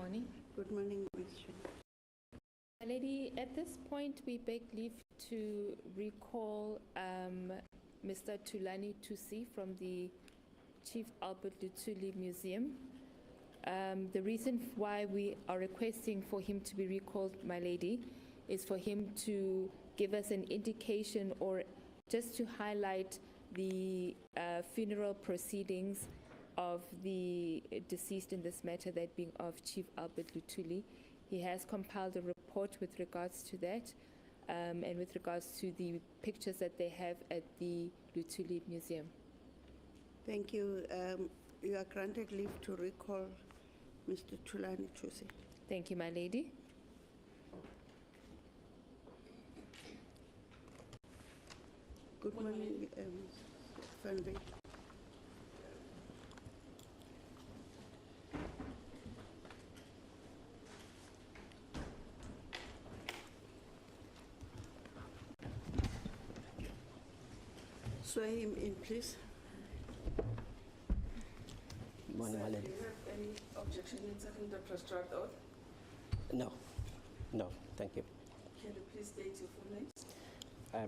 morning. Good morning, Ms. Chair. My lady, at this point, we beg leave to recall Mr. Thulani Thusi from the Chief Albert Luthuli Museum. The reason why we are requesting for him to be recalled, my lady, is for him to give us an indication or just to highlight the funeral proceedings of the deceased in this matter, that being of Chief Albert Luthuli. He has compiled a report with regards to that and with regards to the pictures that they have at the Luthuli Museum. Thank you. You are granted leave to recall Mr. Thulani Thusi. Thank you, my lady. Good morning, Van Wyk. Swear him in, please. Good morning, my lady. Do you have any objection in taking the prescribed oath? No, thank you. Can you please state your full name?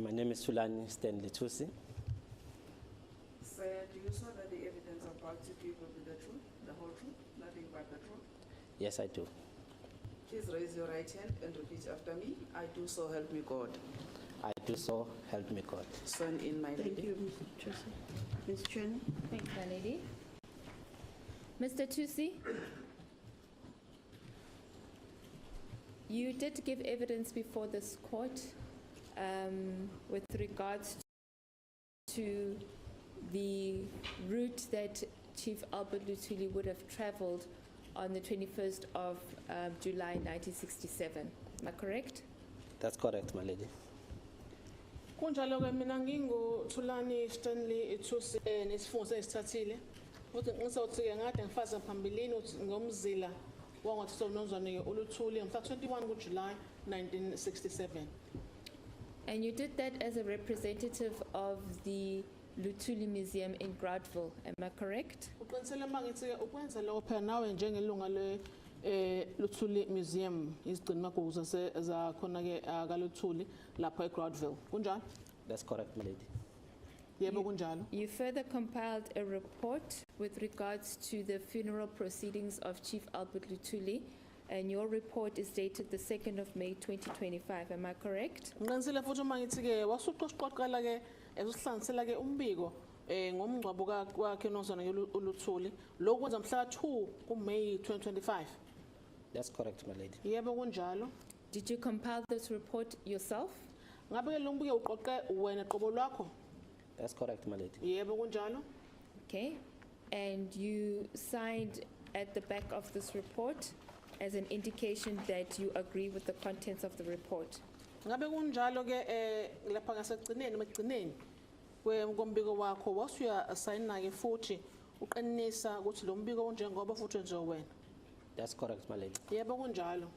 My name is Thulani Stanley Thusi. Sir, do you swear that the evidence about to give will be the truth, the whole truth, nothing but the truth? Yes, I do. Please raise your right hand and repeat after me. I do so help me God. I do so, help me God. Sworn in, my lady. Thank you, Mr. Thusi. Ms. Chen. Thank you, my lady. Mr. Thusi, you did give evidence before this court with regards to the route that Chief Albert Luthuli would have traveled on the 21st of July 1967. Am I correct? That's correct, my lady. Kunjalo ke mina nginguThulani Stanley Thusi nesifungo sesithathile futhi ngisawuthi ke ngade ngifaza phambilini uthi ngomzila wangathi sonozwane ke uLuthuli ngomhla 21 kuJuly 1967. And you did that as a representative of the Luthuli Museum in Groutville. Am I correct? Uqinisele mangithi ke ukwenza lokho phela nawe njengelunga le Luthuli Museum izigcina magugu zakhona ke akaLuthuli lapha eGroutville. Kunjalo? That's correct, my lady. Yebo kunjalo. You further compiled a report with regards to the funeral proceedings of Chief Albert Luthuli, and your report is dated the 2nd of May 2025. Am I correct? Ngiqinisele futhi mangithi ke wasuqoqela ke ezihlanganisela ke umbiko ngomngcwabo kwakhe nozana uLuthuli lokwenza mhla 2 kuMay 2025. That's correct, my lady. Yebo kunjalo. Did you compile this report yourself? Ngabe ke lo mbiko uqoqe wena qobo lwakho? That's correct, my lady. Yebo kunjalo. Okay. And you signed at the back of this report as an indication that you agree with the contents of the report. Ngabe kunjalo ke lapha ngasegcineni magcineni kombiko wakho wasuya assigna ke futhi uqinisa ukuthi lo mbiko unjengoba futhi nje wena. That's correct, my lady. Yebo kunjalo.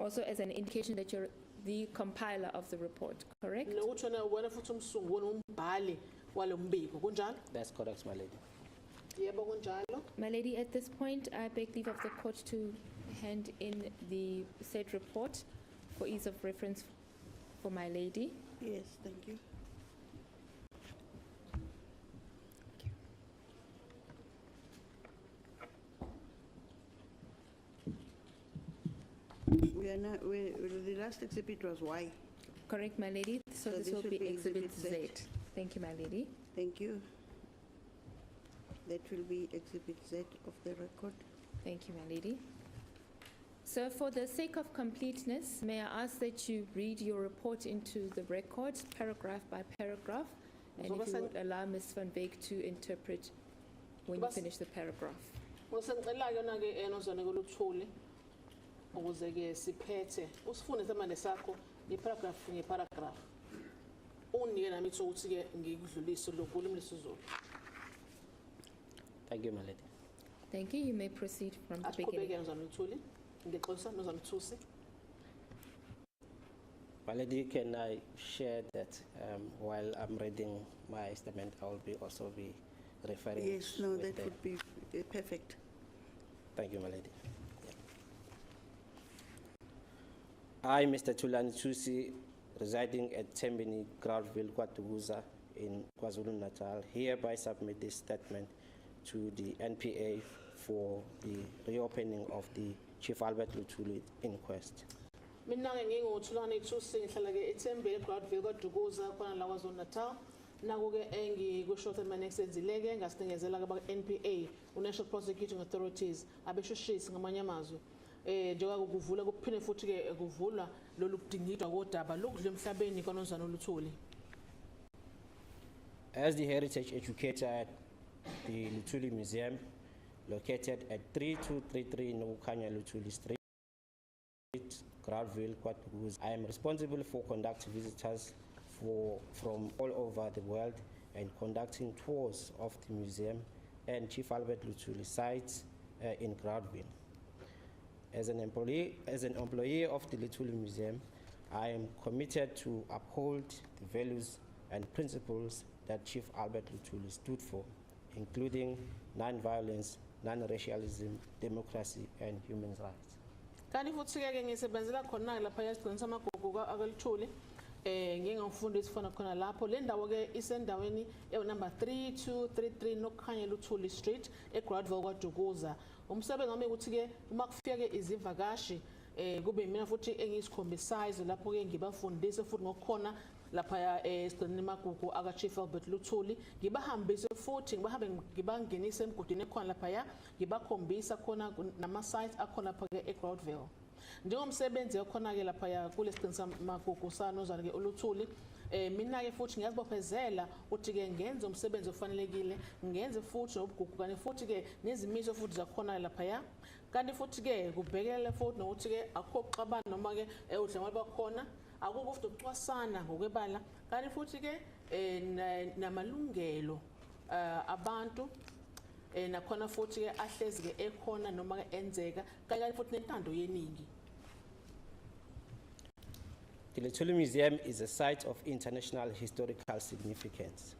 Also as an indication that you're the compiler of the report, correct? Nokuthi wena futhi umsunguli umbhali walo mbiko kunjalo? That's correct, my lady. Yebo kunjalo. My lady, at this point, I beg leave of the court to hand in the said report for ease of reference for my lady. Yes, thank you. The last exhibit was Y. Correct, my lady. So this will be Exhibit Z. Thank you, my lady. Thank you. That will be Exhibit Z of the record. Thank you, my lady. So for the sake of completeness, may I ask that you read your report into the record, paragraph by paragraph, and if you would allow Ms. Van Wyk to interpret when you finish the paragraph. Ngicela yona ke enozana koLuthuli ukuze ke siphethe usifunde semanje sakho iparagraph ngeparagraph. Unike nami ukuthi ke ngikudlulise lokulimi lesizulu. Thank you, my lady. Thank you. You may proceed from the beginning. My lady, can I share that while I'm reading my statement, I will also be referring. Yes, no, that would be perfect. Thank you, my lady. I, Mr. Thulani Thusi, residing at Tembeni, Groutville, KwaZulu-Natal in KwaZulu-Natal, hereby submit this statement to the NPA for the reopening of the Chief Albert Luthuli inquest. Mina nginguThulani Thusi ngihlala ke eThembeni eGroutville KwaDukuza khona la KwaZulu-Natal. Naku ke engikusho ukuthi mina ngisenzileke ngasingezela ke NPA National Prosecuting Authorities abeshushisi ngamanye amazwi njengoba kuvula kuphinde futhi ke kuvulwa lolu kudingidwa kodaba lokudla emhlabeni kwaNozana uLuthuli. As the heritage educator at the Luthuli Museum, located at 3233 Nokukanya Luthuli Street, Groutville, KwaZulu-Natal, I am responsible for conducting visitors from all over the world and conducting tours of the museum and Chief Albert Luthuli sites in Groutville. As an employee of the Luthuli Museum, I am committed to uphold the values and principles that Chief Albert Luthuli stood for, including non-violence, non-racialism, democracy, and human rights. Kanti futhi ke ngisebenzela khona lapha esigcina samagugu akaLuthuli ngingumfundisi fana khona lapho le ndawo ke isendaweni number 3233 Nokukhanya Luthuli Street eGroutville kwaDukuza. Umsebenzi wami ukuthi ke uma kufika ke izivakashi kube mina futhi engisikhombisayo lapho ke ngibafundise futhi ngokukhona lapha esigcineni magugu aka Chief Albert Luthuli ngibahambise futhi ngibangenise emgudini ekhona lapha ya ngibakhombisa khona nama sites akhona lapha ke eGroutville. Njengomsebenzi okhona ke lapha ya kulesigcinisa magugu saNozana ke uLuthuli mina ke futhi ngiyazibophezela ukuthi ke ngenze umsebenzi ofanelekile ngenze futhi nobugugu kanti futhi ke nezimiso futhi zakhona lapha ya kanti futhi ke kubhekelele futhi nokuthi ke akho xabana noma ke udlame bakhona akukho futhi ukucwasana ngokwebala kanti futhi ke namalungelo abantu nakhona futhi ke ahlezi ke ekhona noma ke enzeka kanti futhi nentando yeningi. The Luthuli Museum is a site of international historical significance,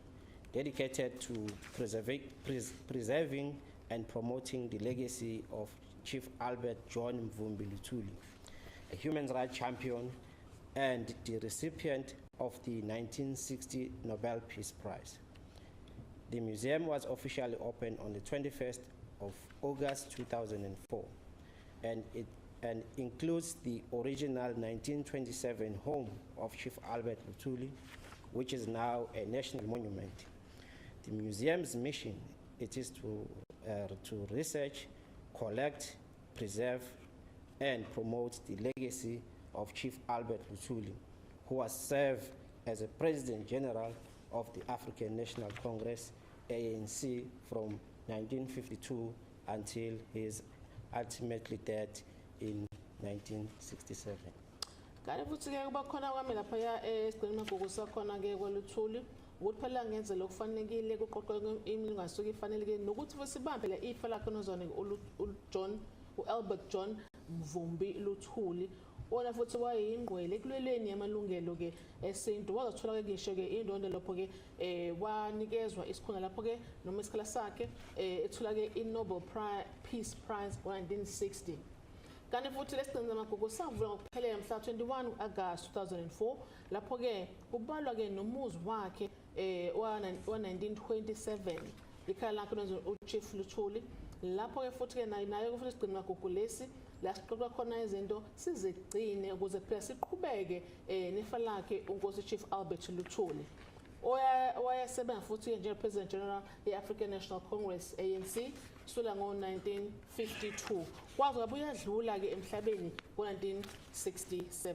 dedicated to preserving and promoting the legacy of Chief Albert John Mvumbi Luthuli, a human rights champion and the recipient of the 1960 Nobel Peace Prize. The museum was officially opened on the 21st of August 2004, and it includes the original 1927 home of Chief Albert Luthuli, which is now a national monument. The museum's mission is to research, collect, preserve, and promote the legacy of Chief Albert Luthuli, who has served as a President-General of the African National Congress, ANC, from 1952 until his ultimately death in 1967. Kanti futhi ke kuba khona kwami lapha ya esigcineni magugu sakhona ke kwaLuthuli ukuthi phela ngenze lokufanelekile kuqoqwe imininingwane suke ifanelekile nokuthi futhi sibambe le ifa lakhe nozwana uAlbert John Mvumbi Luthuli ona futhi wayingqwele ekulweleni yamalungelo ke esintu wazathola ke ngisho ke indondo lapho ke wanikezwa isikhundla lapho ke noma isikhala sakhe ethola ke iNobel Peace Prize ngo-1960. Kanti futhi lesigcinisa magugu savula ngokuphelele mhla 21 August 2004 lapho ke kubalwa ke nomuzi wakhe wa-1927 ikhaya lakhe uChief Luthuli lapho ke futhi ke nayo ke futhi isigcinisa magugu lesi la siqoqa khona izinto sizigcine ukuze phela siqhubeke nefa lakhe uNkosi Chief Albert Luthuli owayesebenza futhi njengePresident-General ye-African National Congress ANC kusukela ngo-1952 kwaze wabuye yadlula ke emhlabeni ngo-1967.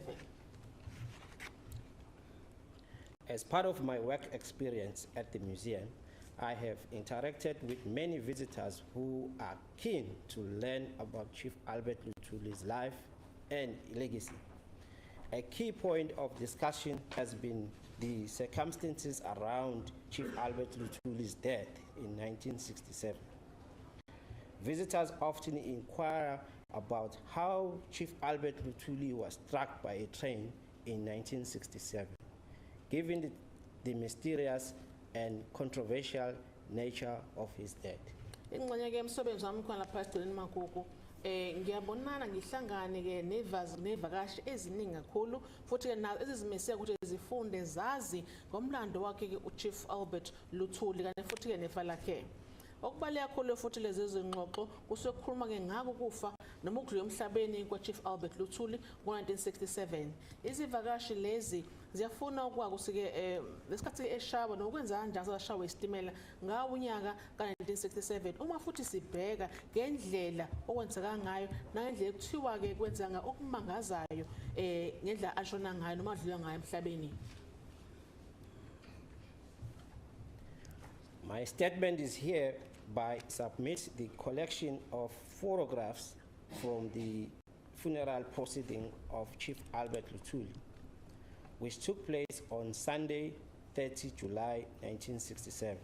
As part of my work experience at the museum, I have interacted with many visitors who are keen to learn about Chief Albert Luthuli's life and legacy. A key point of discussion has been the circumstances around Chief Albert Luthuli's death in 1967. Visitors often inquire about how Chief Albert Luthuli was struck by a train in 1967, given the mysterious and controversial nature of his death. Ingxenye ke emsebenzi wami khona lapha esigcineni magugu ngiyabonana ngihlangane ke nevakashi eziningi kakhulu futhi ke nazo ezizimisela ukuthi zifunde zazi ngomlando wakhe ke uChief Albert Luthuli kanti futhi ke nefa lakhe. Okubaleka kakhulu futhi lezi zingxoxo kusokukhuluma ke ngako kufa noma ukudlula emhlabeni kwaChief Albert Luthuli ngo-1967. Izivakashi lezi ziyafuna ukwazi ukuthi ke lesikhathi eShaba nokwenza kanjani sashawa isitimela ngawo unyaka ka-1967 uma futhi sibheka ngendlela okwenzeka ngayo nangendlela ekuthiwa ke kwenza okumangazayo ngendlela ashona ngayo noma adlula ngayo emhlabeni. My statement is here by submit the collection of photographs from the funeral proceeding of Chief Albert Luthuli, which took place on Sunday, 30 July 1967.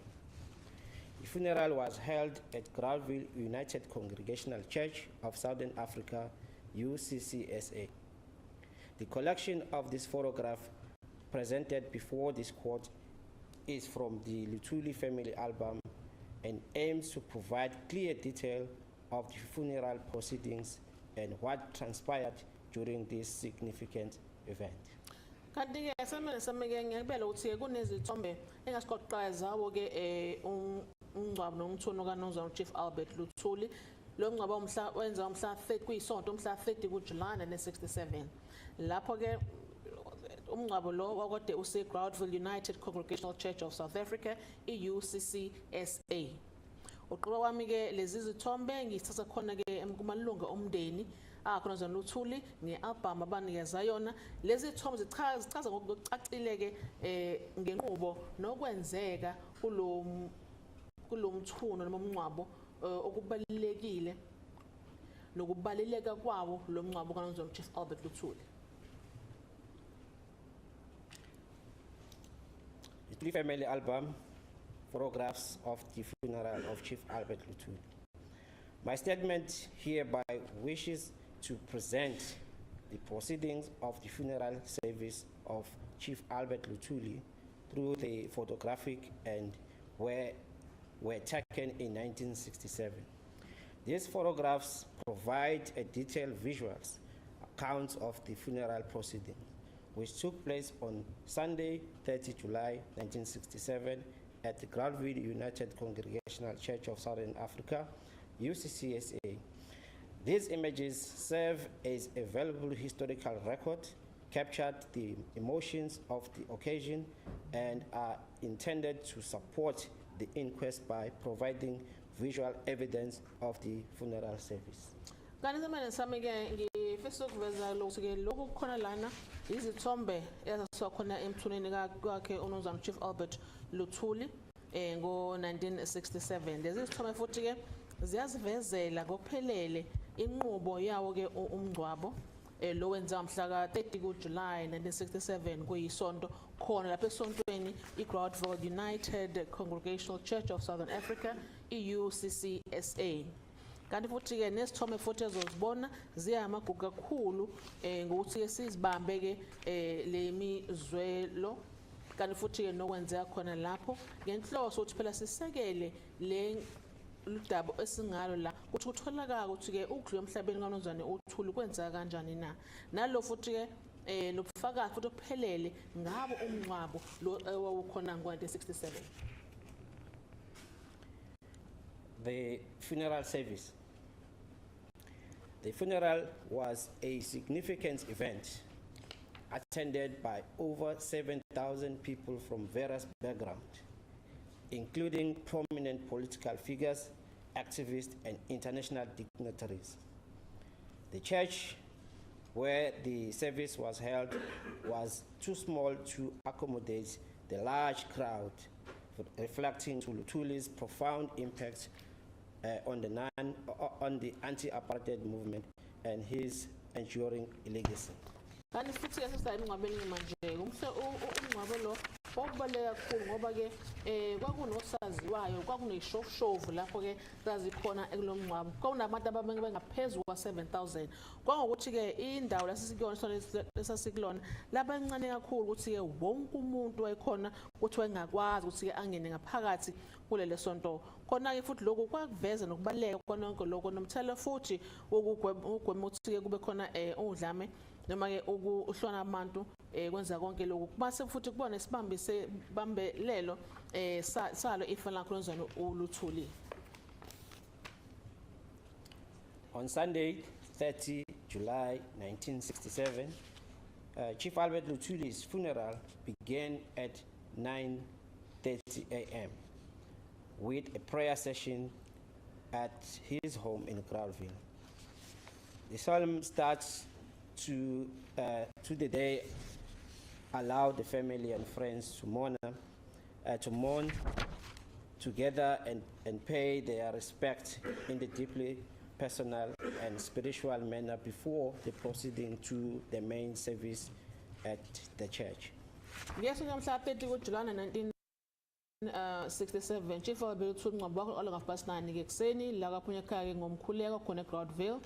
The funeral was held at Groutville United Congregational Church of Southern Africa, UCCSA. The collection of this photograph presented before this court is from the Luthuli family album and aims to provide clear detail of the funeral proceedings and what transpired during this significant event. Kanti ke sameke ngiyabela ukuthi kunezithombe engasikoqala zawo ke umngcwabo nomthono kaNomzana Chief Albert Luthuli. Lo mngcwabo umhla wenza umhla 30 kuyisonto umhla 30 kuJuly 1967. Lapho ke umngcwabo lo wakade use Groutville United Congregational Church of South Africa, UCCSA. Uqobo wami ke lezi zithombe ngithatha khona ke kumalunga omndeni akhona Luthuli ngealbum abanikeza yona. Lezi zithombe zichaza ngokucacile ke ngenqubo nokwenzeka kulomthuno noma umngcwabo okubalekile nokubaleleka kwawo lo mngcwabo kaNomzana Chief Albert Luthuli. The family album, photographs of the funeral of Chief Albert Luthuli. My statement hereby wishes to present the proceedings of the funeral service of Chief Albert Luthuli through the photographic and were taken in 1967. These photographs provide a detailed visuals account of the funeral proceedings, which took place on Sunday, 30 July 1967 at the Groutville United Congregational Church of Southern Africa, UCCSA. These images serve as a valuable historical record, captured the emotions of the occasion, and are intended to support the inquest by providing visual evidence of the funeral service. Ngifisa ukuveza lokho ke lokho kukhona lana izithombe ezasokhona emthuneni kwakhe uNomzana Chief Albert Luthuli ngo-1967. Lezi zithombe futhi ke ziyazivezela ngokuphelele inqubo yawo ke umngcwabo lo wenza mhla ka-30 kuJuly 1967 kuyisonto khona lapha esontweni iGroutville United Congregational Church of Southern Africa, UCCSA. Kanti futhi ke nesithombe futhi ezozibona ziyamagugu kakhulu ngokuthi ke sizibambe ke lemizwelo kanti futhi ke nokwenzeka khona lapho ngenhloso ukuthi phela sisekele le ludaba esingalo la ukuthi utholakala ukuthi ke ukudlula emhlabeni kaNomzana uThuli kwenza kanjani na nalo futhi ke nobufakazi futhi ophelele ngabo umngcwabo lo owawukhona ngo-1967. The funeral service. The funeral was a significant event attended by over 7,000 people from various backgrounds, including prominent political figures, activists, and international dignitaries. The church where the service was held was too small to accommodate the large crowd, reflecting Luthuli's profound impact on the anti-apartheid movement and his enduring legacy. Kanti futhi ke sesayini ngcwabeni manje umngcwabo lo Kwakubaluleke kakhulu ngoba ke kwakunosaziwayo kwakuneshofu lapho ke zazikhona ekulomngcwabo. Kwakunabantu abangaphezu kwa-7,000. Kwangokuthi ke indawo lesasikulona labancane kakhulu ukuthi ke wonke umuntu wayekhona ukuthi wayengakwazi ukuthi ke angene ngaphakathi kulele sonto. Khona ke futhi lokho kwakuveza nokubaleka konke lokho nomthelo futhi ukugwema ukuthi ke kube khona udlame noma ke ukuhlona abantu kwenza konke lokho. Base futhi kubona isibambelelo salo ifa lakho lonzwana uLuthuli. On Sunday, 30 July 1967, Chief Albert Luthuli's funeral began at 9:30 a.m. with a prayer session at his home in Groutville. The solemn starts to the day allowed the family and friends to mourn together and pay their respect in the deeply personal and spiritual manner before the proceeding to the main service at the church. Yes, on July 1967, Chief Albert Luthuli ngqwabo olunga 9 ngekuseni la kaphunyakha ngomkhuleko khona eGroutville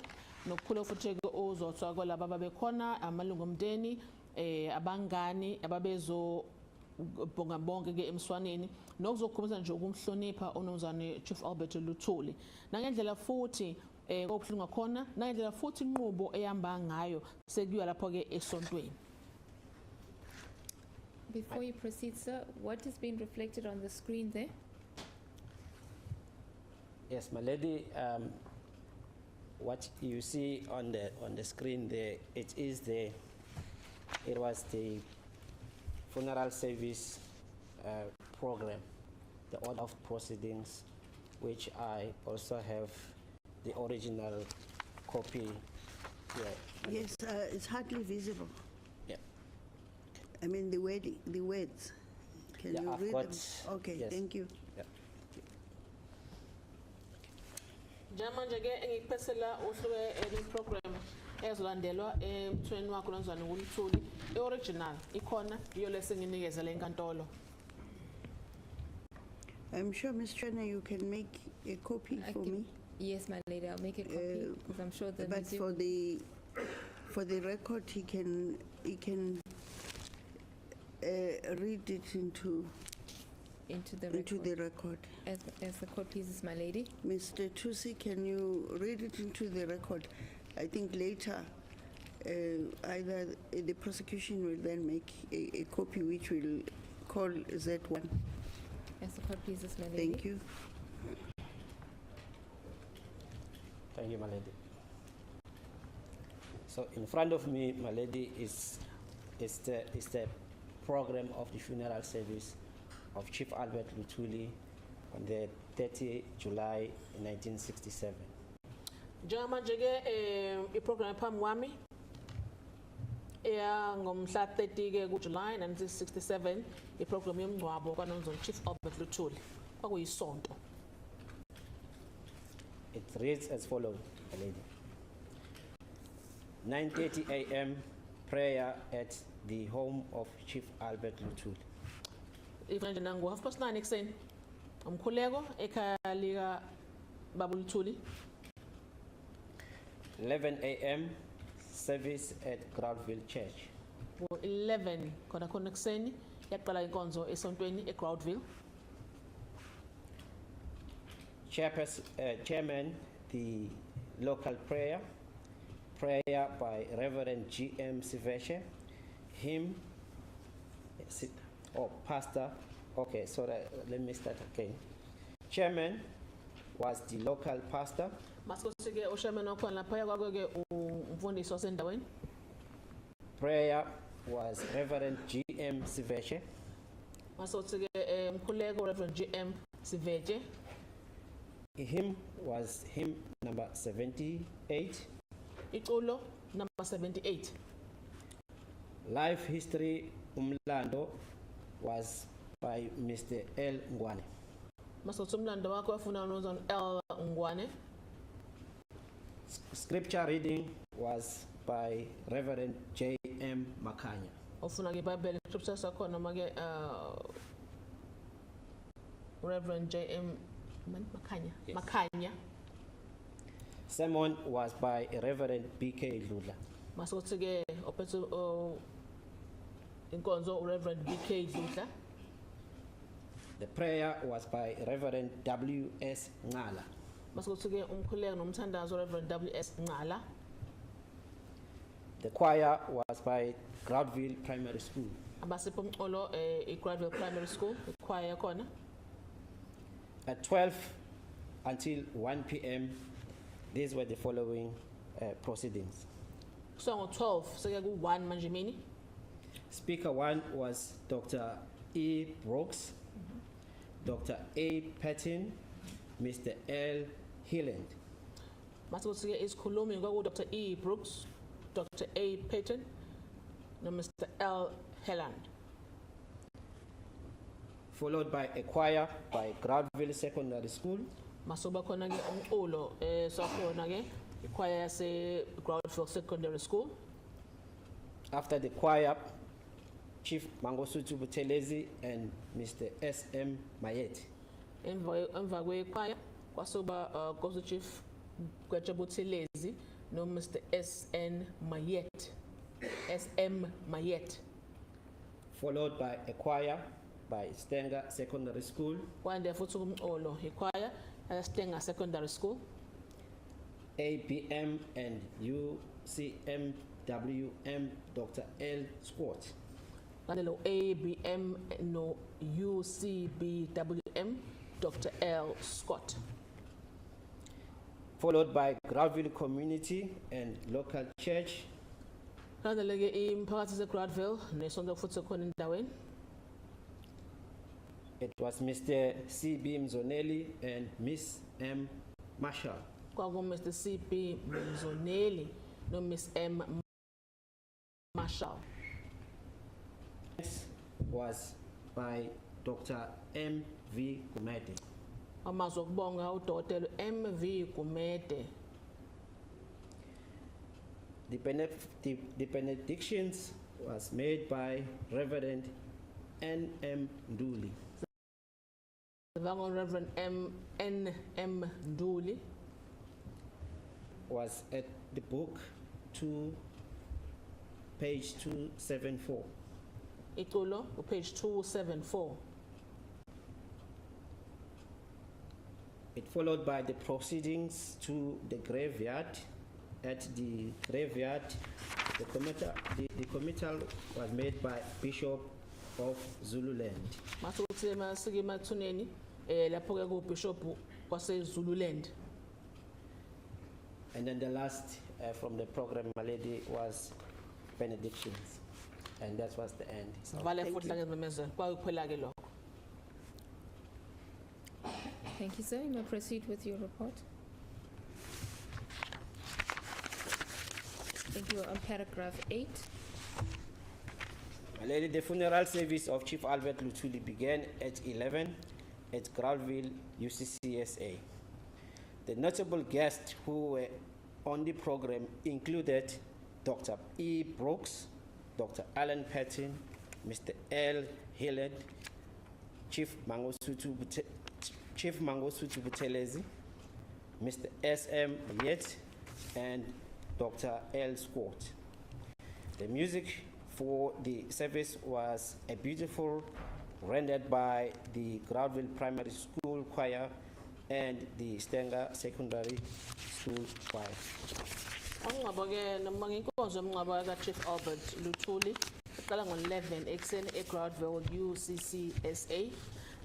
nokukhula futhi ke uzothwa kwalabo ababekhona amalungu omndeni abangani ababezo bonke ke emswaneni nokuzokhumbuza nje ukumhlonipha unomzane Chief Albert Luthuli nangendlela futhi kokuhlunga khona nangendlela futhi inqubo eyamba ngayo sekuyiwa lapho ke esontweni. Before you proceed, sir, what is being reflected on the screen there? Yes, my lady, what you see on the screen there, it was the funeral service program, the order of proceedings, which I also have the original copy here. Yes, it's hardly visible. Yeah. I mean the words. Can Yeah, you I've read got- them? Okay, yes. thank you. Yeah. Njamanje ke ngikuphesela uhluke program ezolandelwa emthweni wakho lonzwana uLuthuli original ikhona iyo lesenginikeza lenkantolo. I'm sure, Ms. Chana, you can make a copy I for can- me. Yes, my lady, I'll make a copy because I'm sure the But museum. for the record, he can read it into Into the the record. record. As the court pleases, my lady. Mr. Tusi, can you read it into the record? I think later, either the prosecution will then make a copy which will call Z1. As the court pleases, my lady. Thank you. Thank you, my lady. So in front of me, my lady, is the program of the funeral service of Chief Albert Luthuli on the 30 July 1967. Njamanje ke iprogram phambi kwami ngomhla 30 ke kuJuly 1967 iprogram yomngcwabo kaNonzolo Chief Albert Luthuli kwakuyisonto. It reads as follows, my lady. 9:30 a.m. prayer at the home of Chief Albert Luthuli. Ifanje nangu 9:30 ekuseni umkhuleko ekhaya lika Baba Luthuli. 11 a.m. service at Groutville Church. 11 khona ekuseni yaqala inkonzo esontweni eGroutville. Chairman, the local prayer by Reverend G.M. Siveche, pastor, okay, sorry, let me start again. Chairman was the local pastor. Masikothi ke ushaman wakhona lapha kwake ke umfundisi wasendaweni. Prayer was Reverend G.M. Siveche. Masikothi ke umkhuleko Reverend G.M. Siveche. Hymn was hymn number 78. Iculo number 78. Life history umlando was by Mr. L. Ngwane. Masikothi umlando wakho wafuna uNonzolo L. Ngwane. Scripture reading was by Reverend J.M. Makanya. ofuna ke Bible scripture sakhona make Reverend J.M. Makanya. Yes. Makanya. Sermon was by Reverend B.K. Lula. Masothi ke ophethe inkonzo Reverend B.K. Lutla. The prayer was by Reverend W.S. Ngala. Masothi ke umkhuleko nomthandazo Reverend W.S. Ngala. The choir was by Groutville Primary School. Abasipho umxolo Groutville Primary School, choir khona. At 12 until 1 p.m., these were the following proceedings. So ngo 12 seke ku 1 manje mini. Speaker 1 was Dr. E. Brooks, Dr. A. Patton, Mr. L. Hilland. Masothi ke isikhulumi kwaku Dr. E. Brooks, Dr. A. Patton, no Mr. L. Helland. Followed by a choir by Groutville Secondary School. Masoba khona ke umculo sakhona ke ichoir yase Groutville Secondary School. After the choir, Chief Mangosuthu Buthelezi and Mr. S.M. Mayet. Emva kwechoir kwasoba Nkosi Chief Buthelezi no Mr. S.N. Mayet. S.M. Mayet. Followed by a choir by Stenger Secondary School. Kwande futhi umculo ichoir Stenger Secondary School. ABM and UCMWM Dr. L. Scott. Kanelo ABM no UCBWM Dr. L. Scott. Followed by Groutville Community and Local Church. Kanelo ke imphakathi se Groutville nesonto futhi khona endaweni. It was Mr. C.B. Mzoneli and Miss M. Marshall. Kwaku Mr. C.B. Mzoneli no Miss M. Marshall. Next was by Dr. M. V. Gumede. Amazwi okubonga uDokotela M.V. Gumede. The benedictions was made by Reverend N.M. Nduli. Reverend N.M. Nduli Was at the book 2, page 274. Iculo page 274. It followed by the proceedings to the graveyard. At the graveyard, the committal was made by Bishop of Zululand. Masuthi masike mathuneni lapho ke ku Bishop kwase Zululand. And then the last from the program, my lady, was benedictions. And that was the end. So, Vale futhi la ngememeza kwakuphela ke lokho. Thank you, sir. You may proceed with your report. Thank you. On paragraph 8. my lady, the funeral service of Chief Albert Luthuli began at 11 at Groutville UCCSA. The notable guests who were on the program included Dr. E. Brooks, Dr. Alan Patton, Mr. L. Hilland, Chief Mangosuthu Buthelezi, Mr. S.M. Mayet, and Dr. L. Scott. The music for the service was a beautiful rendered by the Groutville Primary School Choir and the Stenger Secondary School Choir. Angcwaba ke noma nginkonzo yomngcwabo ka Chief Albert Luthuli iqala ngo11 ekseni eGroutville UCCSA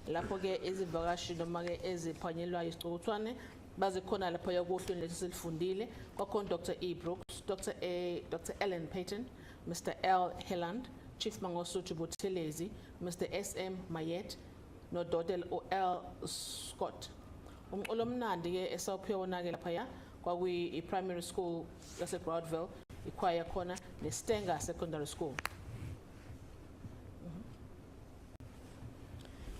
lapho ke izivakashi noma ke eziphanyelwa isicukuthwane bazikhona lapho yakuhlweni lesilifundile kwakhona Dr. E. Brooks, Dr. Ellen Patton, Mr. L. Helland, Chief Mangosuthu Buthelezi, Mr. S.M. Mayet no Dr. L. Scott. Umculo omnandi ke esawuphiwa wona ke lapha kwakuyi primary school yase Groutville, ichoir khona ne Stenger Secondary School.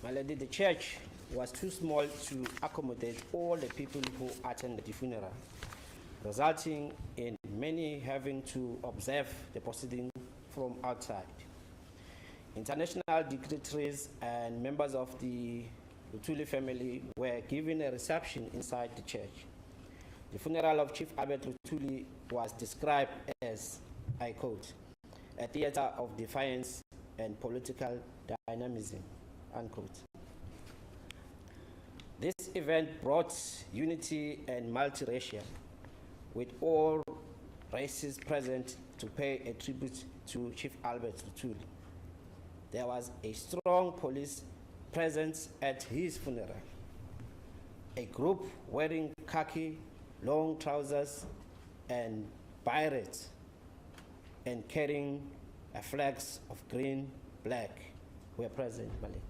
My lady, the church was too small to accommodate all the people who attended the funeral, resulting in many having to observe the proceeding from outside. International dignitaries and members of the Luthuli family were given a reception inside the church. The funeral of Chief Albert Luthuli was described as, I quote, a theater of defiance and political dynamism, unquote. This event brought unity and multiracial, with all races present to pay a tribute to Chief Albert Luthuli. There was a strong police presence at his funeral. A group wearing khaki, long trousers, and berets, and carrying flags of green, black, were present, my lady.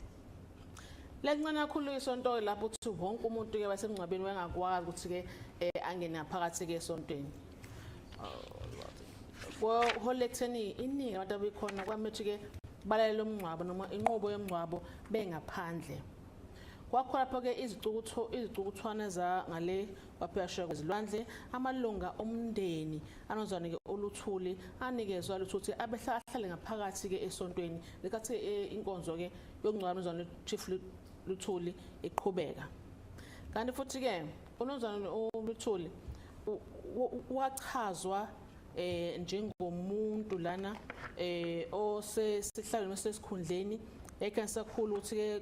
Lengana kakhulu isonto lapho uthi wonke umuntu ke wasemngcwabeni wengakwazi ukuthi ke angene phakathi ke esontweni. Holetheni iningi abantu abekhona kwamethi ke balalela umngcwabo noma inqubo yomngcwabo bengaphandle. Kwakhona lapho ke izicukuthwana za ngale kwaphesheya kwezilwandle amalunga omndeni anozwana ke uLuthuli anikezwa ukuthi abehlahlale ngaphakathi ke esontweni lekathi inkonzo ke yokungcwaba nozwana Chief Luthuli iqhubeka. Kanti futhi ke unozwana uLuthuli wachazwa njengomuntu lana osesihlalweni sesikhundleni ekansa kakhulu ukuthi ke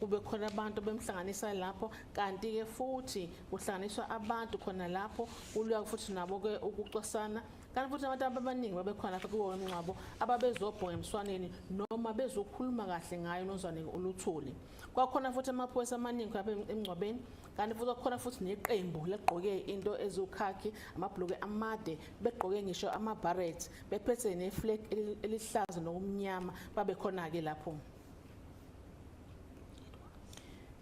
kube khona abantu bemhlanganisa lapho kanti ke futhi kuhlanganiswa abantu khona lapho uluya futhi nabo ke ukucwasana kanti futhi abantu abaningi babekhona lapha kuwo umngcwabo ababezobhonga emswaneni noma bezokhuluma kahle ngayo nozwane uLuthuli. Kwakhona futhi amaphoyisa amaningi lapha emngcwabeni kanti futhi kwakhona futhi neqembu legqoke into ezukhakhi amabhuluke amade begqoke ngisho ama-barrett bephethe ne-flag elihlaza nokumnyama babekhona ke lapho.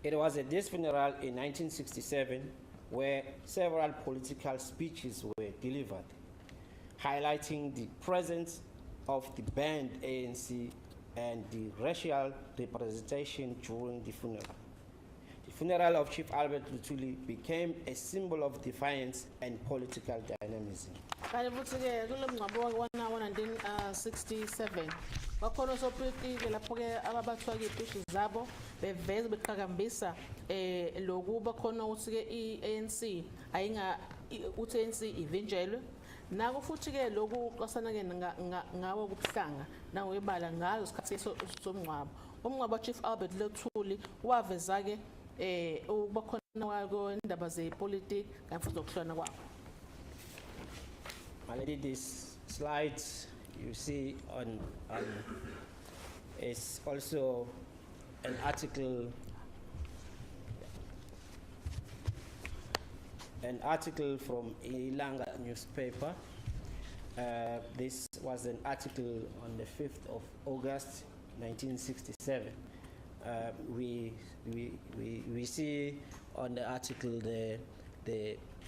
It was at this funeral in 1967 where several political speeches were delivered, highlighting the presence of the banned ANC and the racial representation during the funeral. The funeral of Chief Albert Luthuli became a symbol of defiance and political dynamism. Kanti futhi ke kulo mngcwabo wa-1967 bakhona sopolitiki lapho ke ababathwa ke izifishi zabo beveza beqhakambisa lokuba khona ukuthi ke iANC ayinga uthi ANC ivinjelwe nako futhi ke lokhu uqasana ke ngawo kubuhlanga nangoyibala ngazo isikhathi somngcwabo. Umngcwabo Chief Albert Luthuli waveza ke ukuba khona kwako indaba zepolitiki kanti futhi ukuhlona kwakho. My lady, this slide you see on is also an article from Ilanga newspaper. This was an article on the 5th of August 1967. We see on the article the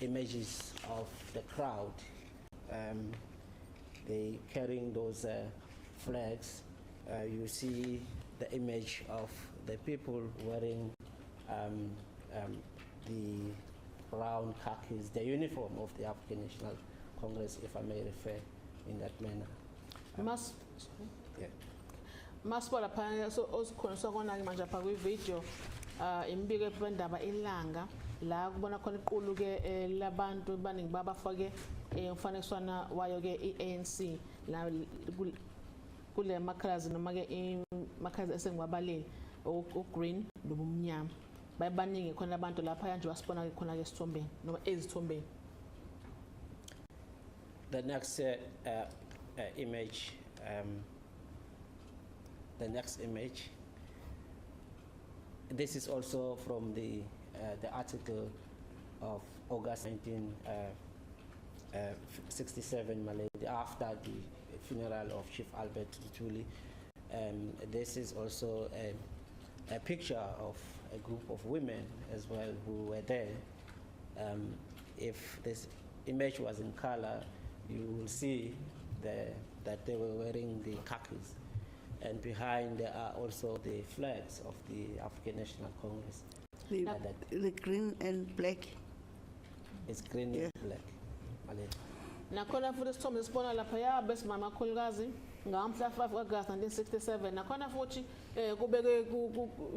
images of the crowd. They carrying those flags. You see the image of the people wearing the brown khakis, the uniform of the African National Congress, if I may refer in that manner. Masipala phana so osikhonisa kona manje apha kwi-video imbiko ebendaba ilanga la kubona khona iqulu ke labantu abaningi babafake umfanekiswana wayo ke iANC la kule makhalazi noma ke makhalazi esengwabaleni green nobumnyama bayabaningi khona abantu lapha kanje wasibona ke khona ke sithombeni noma ezithombeni. The next image. The next image. This is also from the article of August 1967, Malay, after the funeral of Chief Albert Luthuli. This is also a picture of a group of women as well who were there. If this image was in color, you will see that they were wearing the khakis. And behind there are also the flags of the African National Congress. The green and black. It's green and black. Nakhona futhi isithombe sibona lapha ya besimama khulukazi ngamhla 5 August 1967 nakhona futhi kubeke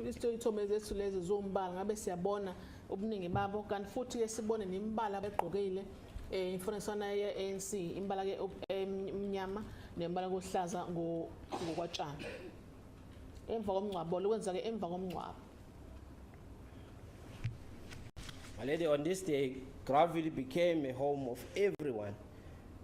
isithombe zethu lezi zombala ngabe siyabona ubuningi babo kanti futhi ke sibone nemimbala abegqokile imfonisana ye-ANC imbala ke emnyama nembala kohlaza ngokwatshana emva komngcwabo lokwenza ke emva komngcwabo. My lady, on this day, Groutville became a home of everyone,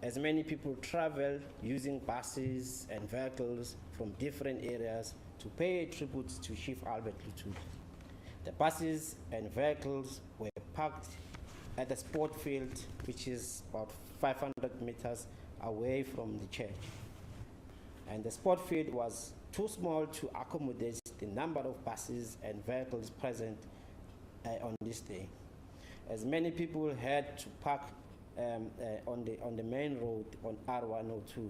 as many people traveled using buses and vehicles from different areas to pay tribute to Chief Albert Luthuli. The buses and vehicles were parked at the sport field, which is about 500 meters away from the church. And the sport field was too small to accommodate the number of buses and vehicles present on this day, as many people had to park on the main road on R102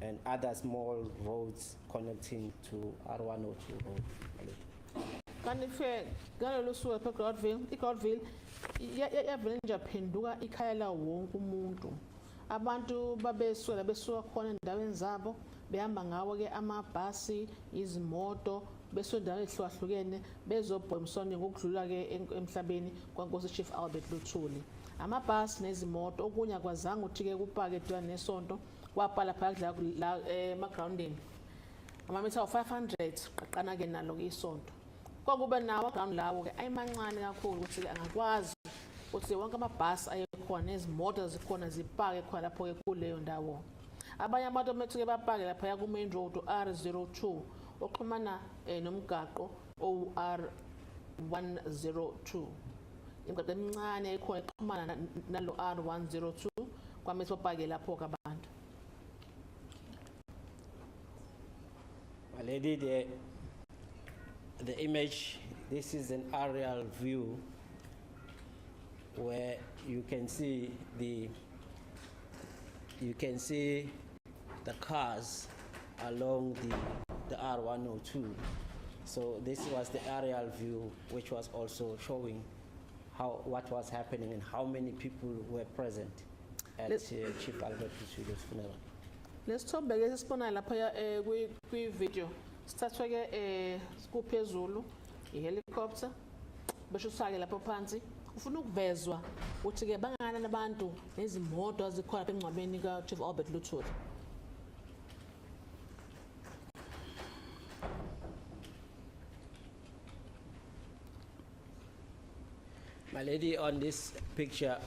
and other small roads connecting to R102 road. Kanti fe ngalolu suku lapha Groutville yavele nje aphenduka ikhaya la wonke umuntu. Abantu besuka khona endaweni zabo behamba ngawo ke amabhasi izimoto besondawo ehlukahlukene bezobhoya umsonto ngokudlula ke emhlabeni kwaNkosi Chief Albert Luthuli. Amabhasi nezimoto okunye kwazanga ukuthi ke kupake edwana nesonto kwapala phakathi la emagroundini amamitha 500 qaqana ke nalo isonto kwakuba nawo ground lawo ke ayimancane kakhulu ukuthi angakwazi ukuthi wonke amabhasi ayekhona nezimoto zikhona zipake khona lapho ke kuleyo ndawo. Abanye abantu bethu bapake lapha ku main road R02 oxhumana nomgaqo R102 imigaqo emincane ekhona exhumana nalo R102 kwamethu bapake lapho kabantu. My lady, the image, this is an aerial view where you can see the cars along the R102. So this was the aerial view, which was also showing what was happening and how many people were present at Chief Albert Luthuli's funeral. Let's talk about this lapha kwi video. Sithathwe ke kuphezulu ihelicopter besho sake lapha phansi ufuna ukuvezwa ukuthi ke bangana nabantu nezimoto azikhona lapha engcwabeni ka Chief Albert Luthuli. My lady, on this picture,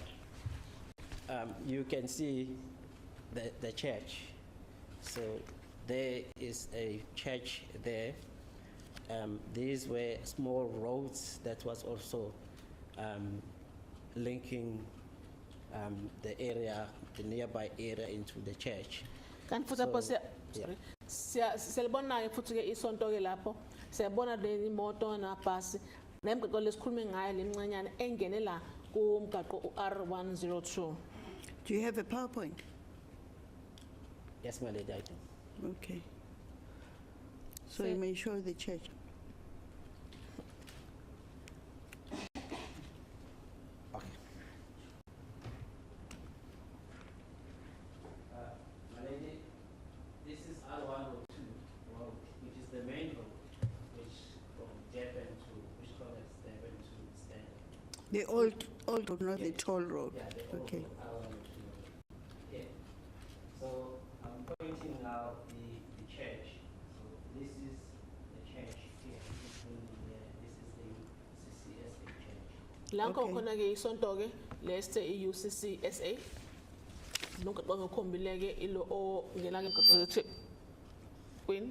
you can see the church. So there is a church there. These were small roads that was also linking the area, the nearby area into the church. Kanti futhi lapho siyalibona futhi ke isonto ke lapho siyabona le imoto namabhasi nemigaqo lesikhulume ngayo lemincanyana engene la kumgaqo R102. Do you have a PowerPoint? Yes, my lady, I do. Okay. So you may show the church. Okay. My lady, this is R102 road, which is the main road, which from Durban which connects Durban to Standard. The old road, not the toll road. Yeah, the old Okay. R102. Yeah. So I'm pointing now the church. So this is the church here. This is the CCSA church. Lanko Okay. khona ke isonto ke leste iUCCSA. Nonke bangakhombile ke ilo o ngena ke emgaqo lethi Queen.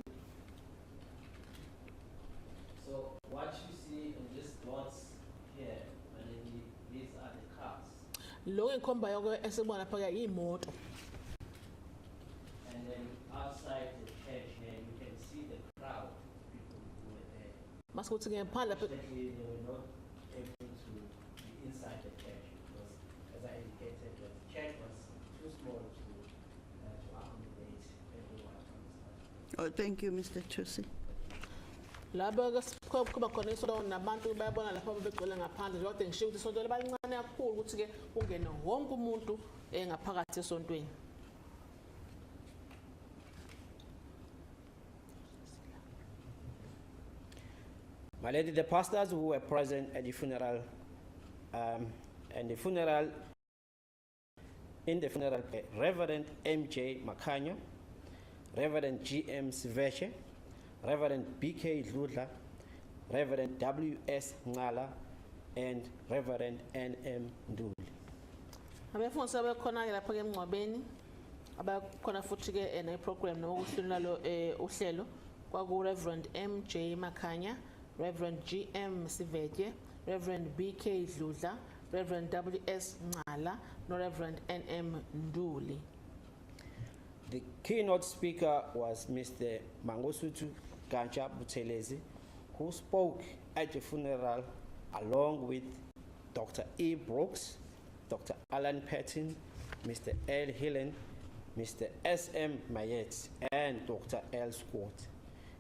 So what you see in these dots here, these are the cars. Lo ngikhomba yoko esibona lapha ke imoto. And then outside the church here, you can see the crowd, people who were there. Masikuthi ke phandle lapha Actually, they were not able to be inside the church because, as I indicated, the church was too small to accommodate everyone on the side. Oh, thank you, Mr. Tusi. laba ke kuba khona isonto nabantu bayabona lapha begcwele ngaphandle kodwa ngisho ukuthi isonto libancane kakhulu ukuthi ke ungene wonke umuntu ngaphakathi esontweni. My lady, the pastors who were present at the funeral, Reverend M.J. Makanya, Reverend G.M. Siveche, Reverend B.K. Ludla, Reverend W.S. Ngala, and Reverend N.M. Nduli. Abefundisi abekhona ke lapha ke emngcwabeni abakhona futhi ke ne-program nokuhlulela lo uhlelo kwaku Reverend M.J. Makanya, Reverend G.M. Sivetje, Reverend B.K. Dludla, Reverend W.S. Ngala, no Reverend N.M. Nduli. The keynote speaker was Mr. Mangosuthu Gancha Buthelezi, who spoke at the funeral along with Dr. E. Brooks, Dr. Alan Patton, Mr. L. Hillen, Mr. S.M. Mayet, and Dr. L. Scott.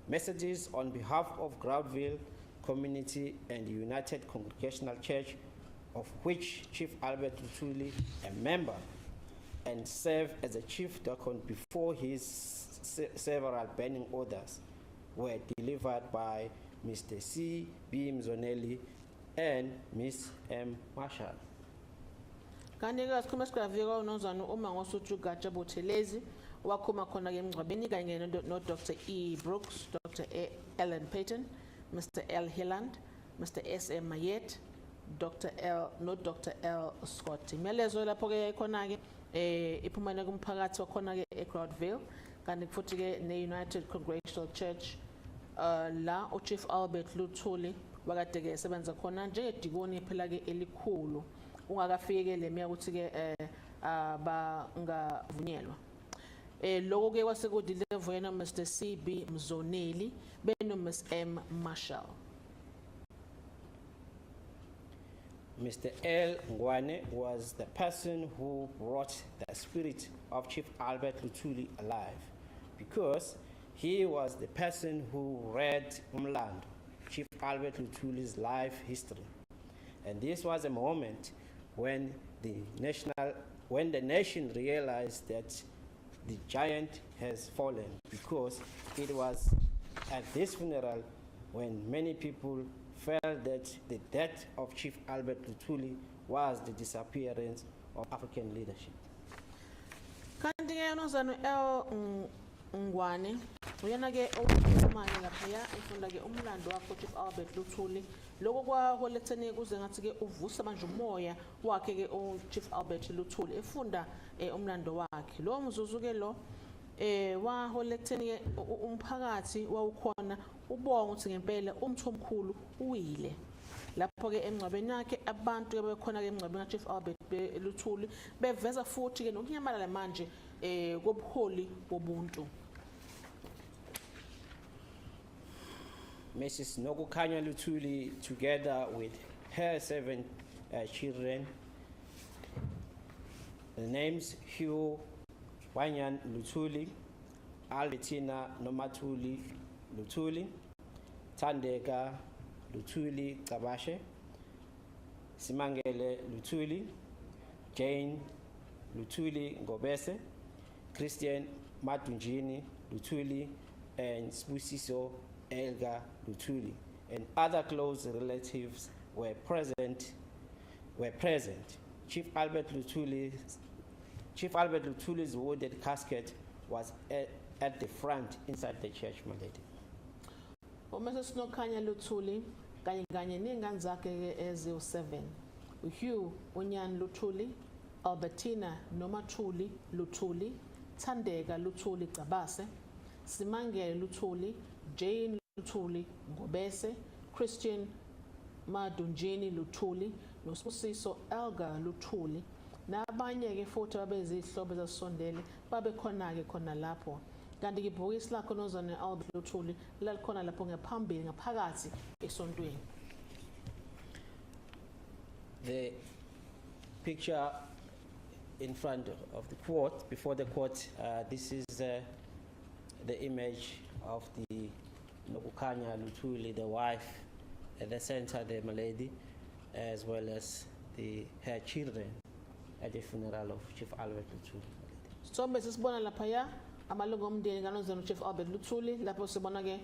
Messages on behalf of Groutville Community and the United Congregational Church, of which Chief Albert Luthuli, a member, and served as a chief deacon before his several burning orders, were delivered by Mr. C. B. Mzoneli and Ms. M. Marshall. Kanti ke sikhuluma sikavika unozwana uMangosuthu Gatsha Buthelezi wakhuma khona ke emngcwabeni kanye no Dr. E. Brooks, Dr. Alan Patton, Mr. L. Hilland, Mr. S.M. Mayet, Dr. L. Scott. Imelezo lapho ke khona ke iphumana kumphakathi wakhona ke eGroutville kanti futhi ke ne-United Congregational Church la uChief Albert Luthuli wakade ke esebenza khona njengedikoni phela ke elikhulu ungakafike lemiya ukuthi ke bangavunyelwa. Lokho ke kwasekudeliver yena Mr. C.B. Mzoneli beno Ms. M. Marshall. Mr. L. Ngwane was the person who brought the spirit of Chief Albert Luthuli alive, because he was the person who read Umlando, Chief Albert Luthuli's life history. And this was a moment when the nation realized that the giant has fallen, because it was at this funeral when many people felt that the death of Chief Albert Luthuli was the disappearance of African leadership. Kanti ke unozana Ngwane uyena ke owakhulumile lapha ifunda ke umlando wakhe Chief Albert Luthuli lokho kwahola ekutheni kuze ngathi ke uvusa manje umoya wakhe ke Chief Albert Luthuli efunda umlando wakhe lo mzuzu ke lo wahola ekutheni ke umphakathi wawukhona ubonga ukuthi ngempela umtho omkhulu uwile lapho ke emngcwabeni yakhe abantu bekhona ke emngcwabeni kaChief Albert Luthuli beveza futhi ke nokunyamalala manje kobuholi bobuntu. Mrs. Nokukhanya Luthuli, together with her 7 children, the names Hugh Wanyan Luthuli, Albertina Nomatuli Luthuli, Tandeka Luthuli Kabashe, Simangele Luthuli, Jane Luthuli Ngobese, Christian Matunjini Luthuli, and Spusiso Elga Luthuli, and other close relatives were present. Chief Albert Luthuli's wooded casket was at the front inside the church, my lady. Mrs. Nokukhanya Luthuli kanye nengane zakhe eziwu7 Hugh Wanyan Luthuli, Albertina Nomatuli Luthuli, Tandeka Luthuli Kabase, Simangele Luthuli, Jane Luthuli Ngobese, Christian Madunjini Luthuli, noSibusiso Elga Luthuli, nabanye ke futhi babezihlobo ezasondele babekhona ke khona lapho. Kanti ke ibhokisi lakho nozana Albert Luthuli lalikhona lapho ngaphambili ngaphakathi esontweni. The picture in front of the court, before the court, this is the image of the Nokukhanya Luthuli, the wife, at the center, the malady, as well as her children at the funeral of Chief Albert Luthuli. Sombe sisibona lapha ya amalungu omndeni kanozana Chief Albert Luthuli lapho sibona ke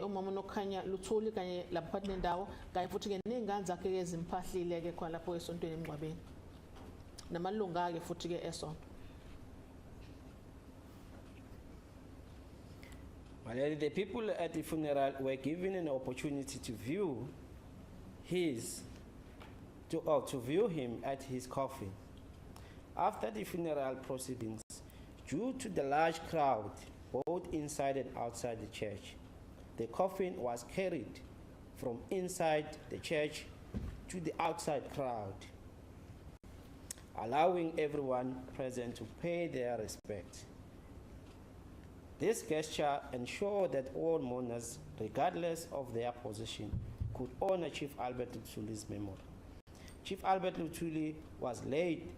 umama nokhanya Luthuli kanye labaphathi nendawo kanye futhi ke nezingane zakhe ke ezimphahlile ke khona lapho esontweni emngcwabeni namalunga ke futhi ke esonto. The people at the funeral were given an opportunity to view him at his coffin. After the funeral proceedings, due to the large crowd, both inside and outside the church, the coffin was carried from inside the church to the outside crowd, allowing everyone present to pay their respect. This gesture ensured that all mourners, regardless of their position, could honor Chief Albert Luthuli's memory. Chief Albert Luthuli was laid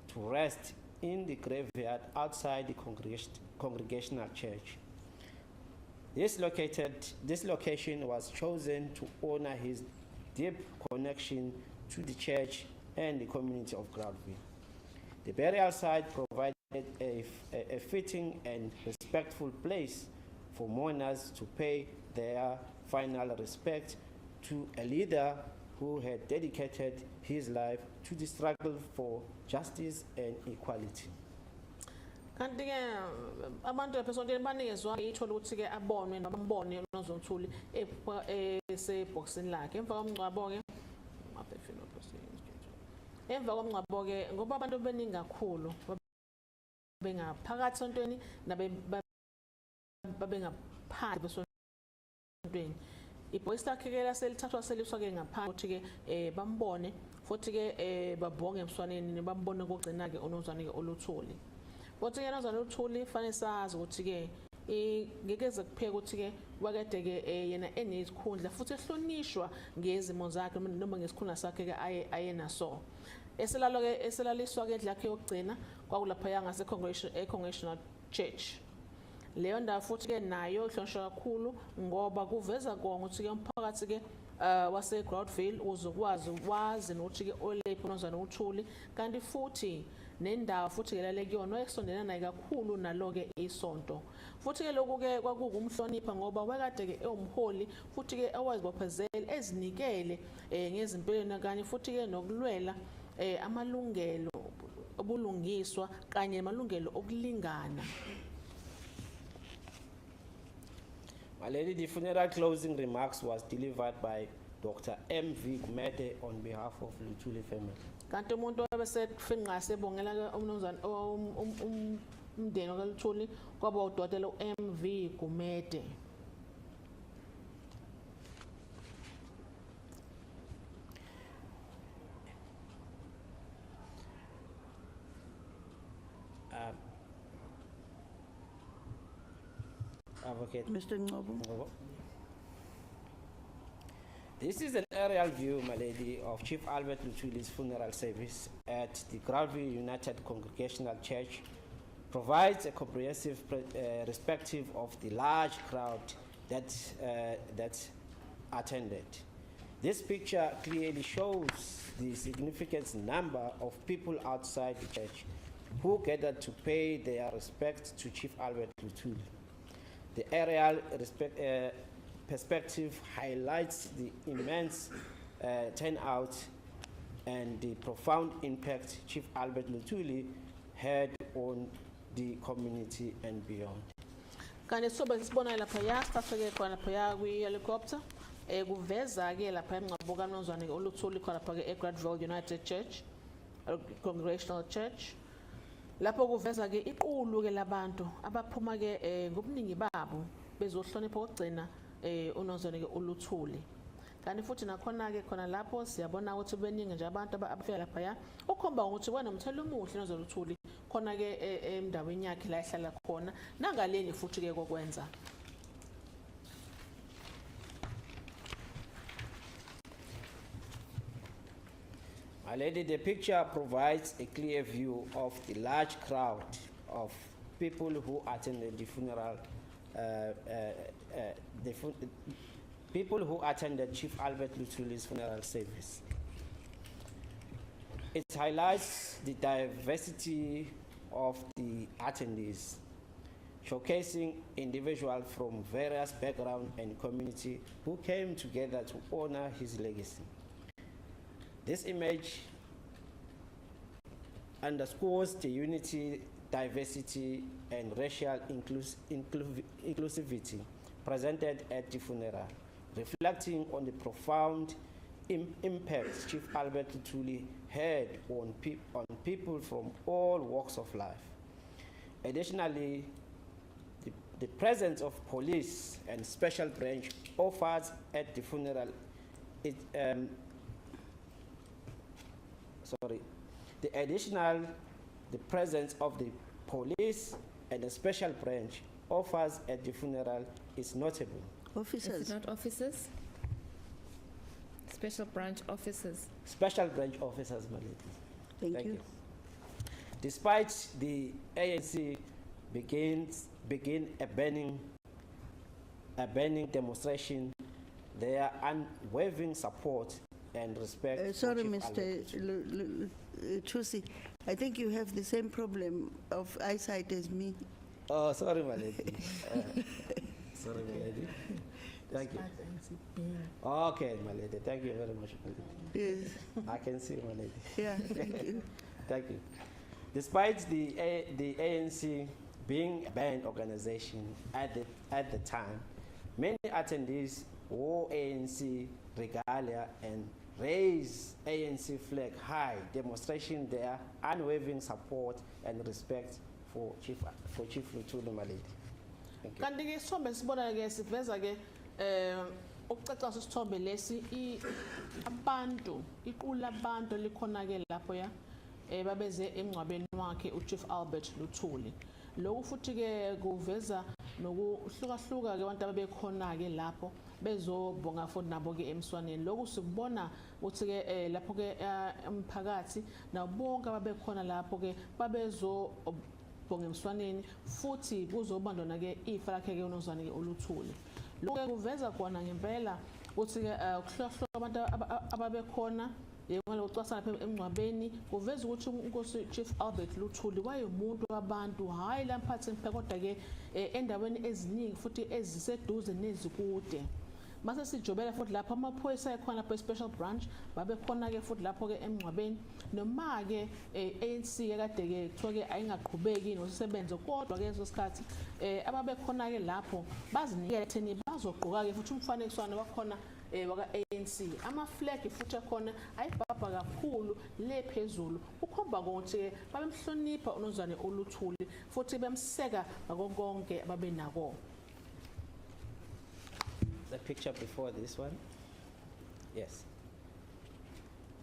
to rest in the graveyard outside the Congregational Church. This location was chosen to honor his deep connection to the church and the community of Groutville. The burial site provided a fitting and respectful place for mourners to pay their final respect to a leader who had dedicated his life to the struggle for justice and equality. Kanti ke abantu ephesonto banikezwa ithola ukuthi ke abonwe nabambone uNozothuli eseboxini lakhe emva komngcwabo ke emva komngcwabo ke ngoba abantu beningi kakhulu bengaphakathi esontweni babengaphandle besontweni ibhoyisi lakhe ke laselithathwa seliswa ke ngaphandle ukuthi ke bambone futhi ke babonge emswaneni bambone kokugcina ke uNozwane ke Oluthuli. Futhi ke uNozwane Oluthuli fanele sazi ukuthi ke ngekeze kupheka ukuthi ke wakade ke yena enesikhundla futhi ehlonishwa ngezimo zakhe noma ngesikhundla sakhe ke ayenaso. Eselaliswa ke endlakhe yokugcina kwakulapha yangase Congregational Church. Leyo ndawo futhi ke nayo ihlonishwa kakhulu ngoba kuveza konke ukuthi ke umphakathi ke wase Groutville uzokwazi wazi nokuthi ke olephi uNozwane Oluthuli kanti futhi nendawo futhi ke lale kuyona eksondelana naye kakhulu naloke isonto. Futhi ke lokhu ke kwakukumhlonipha ngoba wakade ke ewumholi futhi ke awazibophezela ezinikele ngezimpelweni kanye futhi ke nokulwela amalungelo obulungiswa kanye amalungelo okulingana. Malady, the funeral closing remarks was delivered by Dr. M.V. Gumede on behalf of Luthuli family. Kanti umuntu obesefinqa sebongela ke umnumzane umndeni kaLuthuli kwaba udokotela uMV Gumede. Advocate. Mr. Ngobo. This is an aerial view, my lady, of Chief Albert Luthuli's funeral service at the Groutville United Congregational Church. Provides a comprehensive perspective of the large crowd that attended. This picture clearly shows the significant number of people outside the church who gathered to pay their respect to Chief Albert Luthuli. The aerial perspective highlights the immense turnout and the profound impact Chief Albert Luthuli had on the community and beyond. Kanti sobe sibona lapha yasifake khona lapha kwi helicopter kuveza ke lapha emngcwabo kaNozwane Oluthuli khona lapha ke Groutville United Church Congregational Church. Lapho kuveza ke iqulu ke labantu abaphuma ke ngobuningi babo bezohlonipha ukugcina uNozwane ke Oluthuli. Kanti futhi nakhona ke khona lapho siyabona ukuthi beningi nje abantu abafika lapha ya ukhomba ukuthi kwanomthelo omuhle uNozwane Oluthuli khona ke endaweni yakhe la ehlala khona nangaleni futhi ke kokwenza. My lady, the picture provides a clear view of the large crowd of people who attended the funeral, people who attended Chief Albert Luthuli's funeral service. It highlights the diversity of the attendees. showcasing individuals from various backgrounds and community who came together to honor his legacy. This image underscores the unity, diversity, and racial inclusivity presented at the funeral, reflecting on the profound impact Chief Albert Luthuli had on people from all walks of life. Additionally, the presence of police and special branch officers at the funeral, the presence of the police and the special branch officers at the funeral is notable. Officers. Is it not officers? Special branch officers. Special branch officers, my lady. Thank you. Despite the ANC begin a burning demonstration, their unwavering support and respect. Sorry, for Chief Mr. Tusi, I think you have the same problem of eyesight as me. Oh, sorry, my lady. Sorry, my lady. Thank you. Okay, my lady. Thank you very much, my lady. Yes. I can see, my lady. Yeah, thank you. Thank you. Despite the ANC being a banned organization at the time, many attendees wore ANC regalia and raised ANC flag high, demonstrating their unwavering support and respect for Chief Luthuli, my lady. Thank you. Kanti ke isithombe sibona ke siveza ke ukucaca isithombe lesi abantu iqula abantu likhona ke lapho ya babeze emngcwabeni wakhe uChief Albert Luthuli. Lokhu futhi ke kuveza nokuhlukahluka ke abantu ababekhona ke lapho bezobonga futhi nabo ke emswaneni. Lokhu sikubona ukuthi ke lapho ke umphakathi nabonke ababekhona lapho ke babezo bonga emswaneni futhi kuzobandona ke ifa lakhe ke unozwane ke uLuthuli. Lokhu ke kuveza khona ngempela ukuthi ke ukuhlahluka abantu ababekhona yena ucwasana lapha emngcwabeni kuveza ukuthi uNkosi Chief Albert Luthuli wayemuntu wabantu hayi la mphathini phela kodwa ke endaweni eziningi futhi eziseduze nezikude. Mase sijobela futhi lapha amaphoyisa ekhona lapha special branch babekhona ke futhi lapho ke emngcwabeni noma ke ANC ekade ke kuthiwa ke ayingaqhubeki nosebenze kodwa ke leso sikhathi ababekhona ke lapho bazinikele theni bazogqoka ke futhi umfanekiswana wakhona waka ANC ama flag futhi akhona ayibhabha kakhulu le phezulu ukhomba ukuthi babemhlonipha unozwane uLuthuli futhi bemseka konke ababenako. The picture before this one. Yes.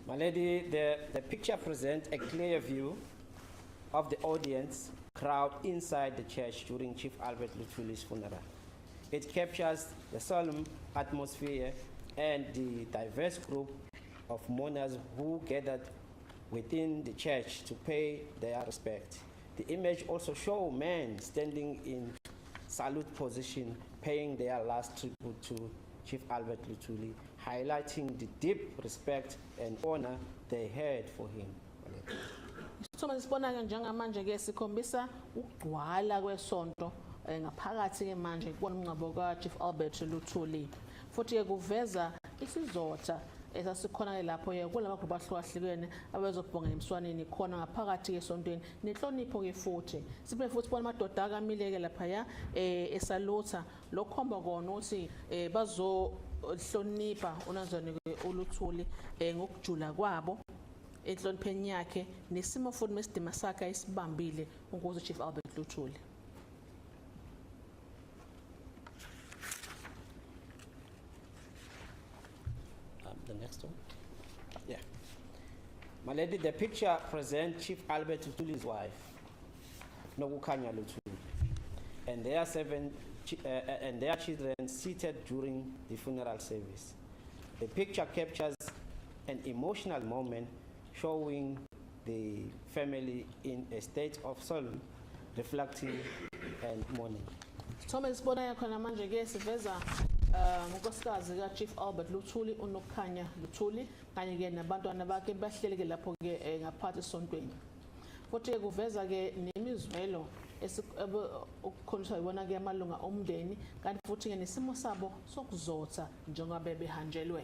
My lady, the picture presents a clear view of the audience crowd inside the church during Chief Albert Luthuli's funeral. It captures the solemn atmosphere and the diverse group of mourners who gathered within the church to pay their respect. The image also shows men standing in salute position, paying their last tribute to Chief Albert Luthuli, highlighting the deep respect and honor they had for him. Isithombe sibona ke njengamanje ke sikhombisa ukugcwala kwesonto ngaphakathi ke manje kubona umngcwabo kaChief Albert Luthuli. Futhi ke kuveza isizotha esasikhona lapho ke kulabo bahlukahlukene abazobonga emswaneni khona ngaphakathi ke esontweni nenhlonipho ke futhi sibe futhi bona amadoda akamile ke lapha ya esalutha lokhomba kona ukuthi bazohlonipha unazwane ke uLuthuli ngokujula kwabo enhlonipheni yakhe nesimo futhi mesidima sakhe isibambile unkosi Chief Albert Luthuli. The next one. Yeah. My lady, the picture presents Chief Albert Luthuli's wife, Nokukhanya Luthuli, and their children seated during the funeral service. The picture captures an emotional moment showing the family in a state of solemn, reflecting and mourning. Isithombe sibona khona manje ke siveza ngonkosikazi kaChief Albert Luthuli uNokukhanya Luthuli kanye ke nabantwana bakhe bahleleke lapho ke ngaphansi esontweni. Futhi kuveza ke nemizwelo ukukhonjiswa yibona ke amalunga omndeni kanti futhi ke nesimo sabo sokuzotha njengoba behanjelwe.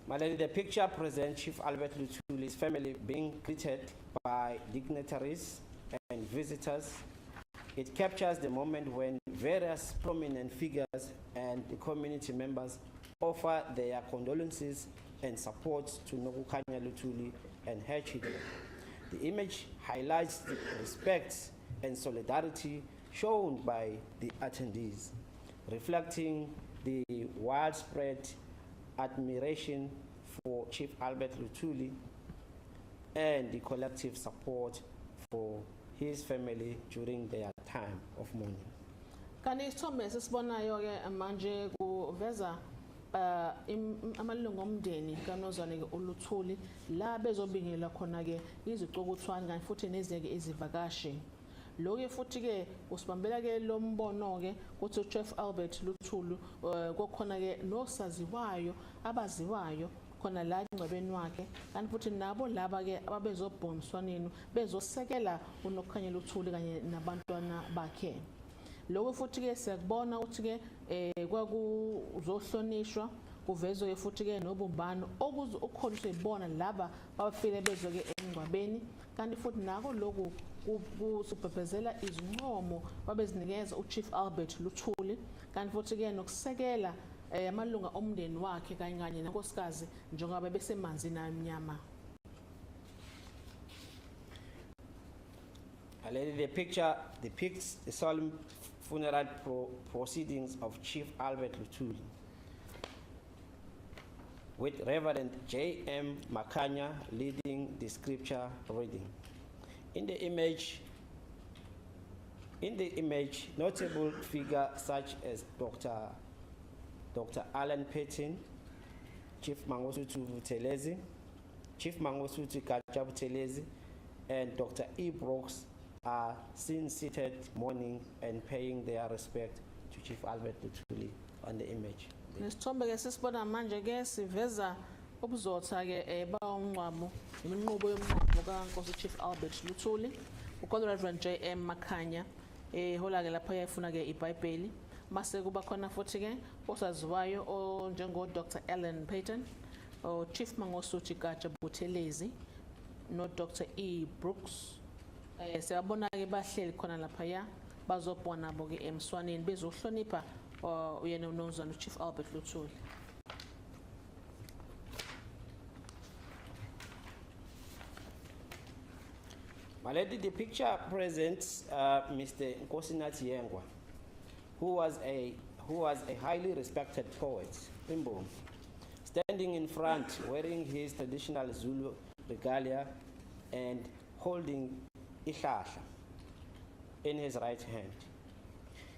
Malady, the picture presents Chief Albert Luthuli's family being greeted by dignitaries and visitors. It captures the moment when various prominent figures and the community members offer their condolences and support to Nokukanya Luthuli and her children. The image highlights the respect and solidarity shown by the attendees, reflecting the widespread admiration for Chief Albert Luthuli and the collective support for his family during their time of mourning. Kanti isithombe esisibonayo ke manje kuveza amalungu omndeni kaMnumzane ke uLuthuli la bezobingelela khona ke izicukuthwane kanti futhi nezinye ke izivakashi. Lokho futhi ke usibambela ke lo mbono ke ukuthi Chief Albert Luthuli kokhona ke nosaziwayo abaziwayo khona la ingcebeni wakhe kanti futhi nabo laba ke ababezobhonswaneni bezosekela uNokukanya Luthuli kanye nabantwana bakhe. Lokho futhi ke siyakubona ukuthi ke kwakuzohlonishwa kuvezwe ke futhi ke nobumbano okukhoniswe ibona laba babafile bezwe ke engcwabeni kanti futhi nako lokhu kusubhebhezela izincomo babezinikeza uChief Albert Luthuli kanti futhi ke nokusekela amalunga omndeni wakhe kanye nenkosikazi njengoba besemanzini amnyama. The picture depicts the solemn funeral proceedings of Chief Albert Luthuli, with Reverend J.M. Makanya leading the scripture reading. In the image, notable figures such as Dr. Alan Patton, Chief Mangosuthu Buthelezi, Chief Mangosuthu Gaja Buthelezi, and Dr. E. Brooks are seen seated mourning and paying their respect to Chief Albert Luthuli on the image. Nesithombe ke sisibona manje ke siveza ubuzotha ke bawungcwabo iminqubo yomngcwabo kaNkosi Chief Albert Luthuli ukhona Reverend J.M. Makanya hola ke lapha yayifuna ke iBhayibheli mase kuba khona futhi ke osaziwayo onjengo Dr. Alan Patton o Chief Mangosuthu Gaja Buthelezi no Dr. E. Brooks siyabona ke bahleli khona lapha ya bazobona bo ke emswaneni bezohlonipha uyena uNomzana Chief Albert Luthuli. Malady, the picture presents Mr. Nkosinathi Yengwa, who was a highly respected poet, Imbo, standing in front wearing his traditional Zulu regalia and holding ihlahla in his right hand.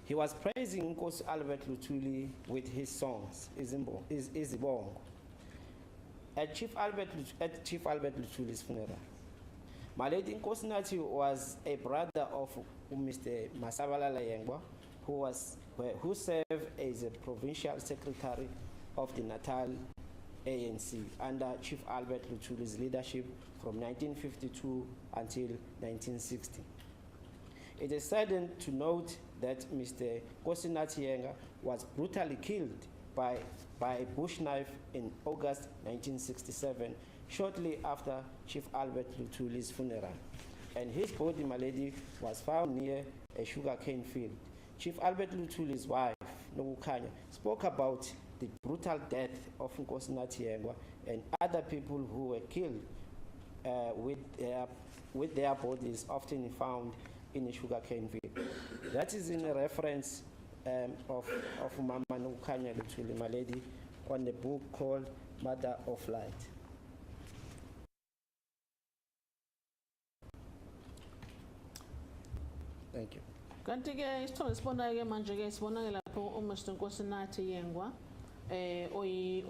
He was praising Nkosi Albert Luthuli with his songs, Izibongo, at Chief Albert Luthuli's funeral. Malady Nkosinathi was a brother of Mr. Masabalala Yengwa, who served as a provincial secretary of the Natal ANC under Chief Albert Luthuli's leadership from 1952 until 1960. It is saddened to note that Mr. Nkosinathi Yengwa was brutally killed by a bush knife in August 1967, shortly after Chief Albert Luthuli's funeral, and his body, Malady, was found near a sugarcane field. Chief Albert Luthuli's wife, Nokukanya, spoke about the brutal death of Nkosinathi Yengwa and other people who were killed with their bodies often found in a sugarcane field. That is in a reference of Mama Nokukanya Luthuli, Malady, on the book called Mother of Light. Thank you. Kanti ke isithombe sibonayo ke manje ke sibona ke lapho uMr. Nkosinathi Yengwa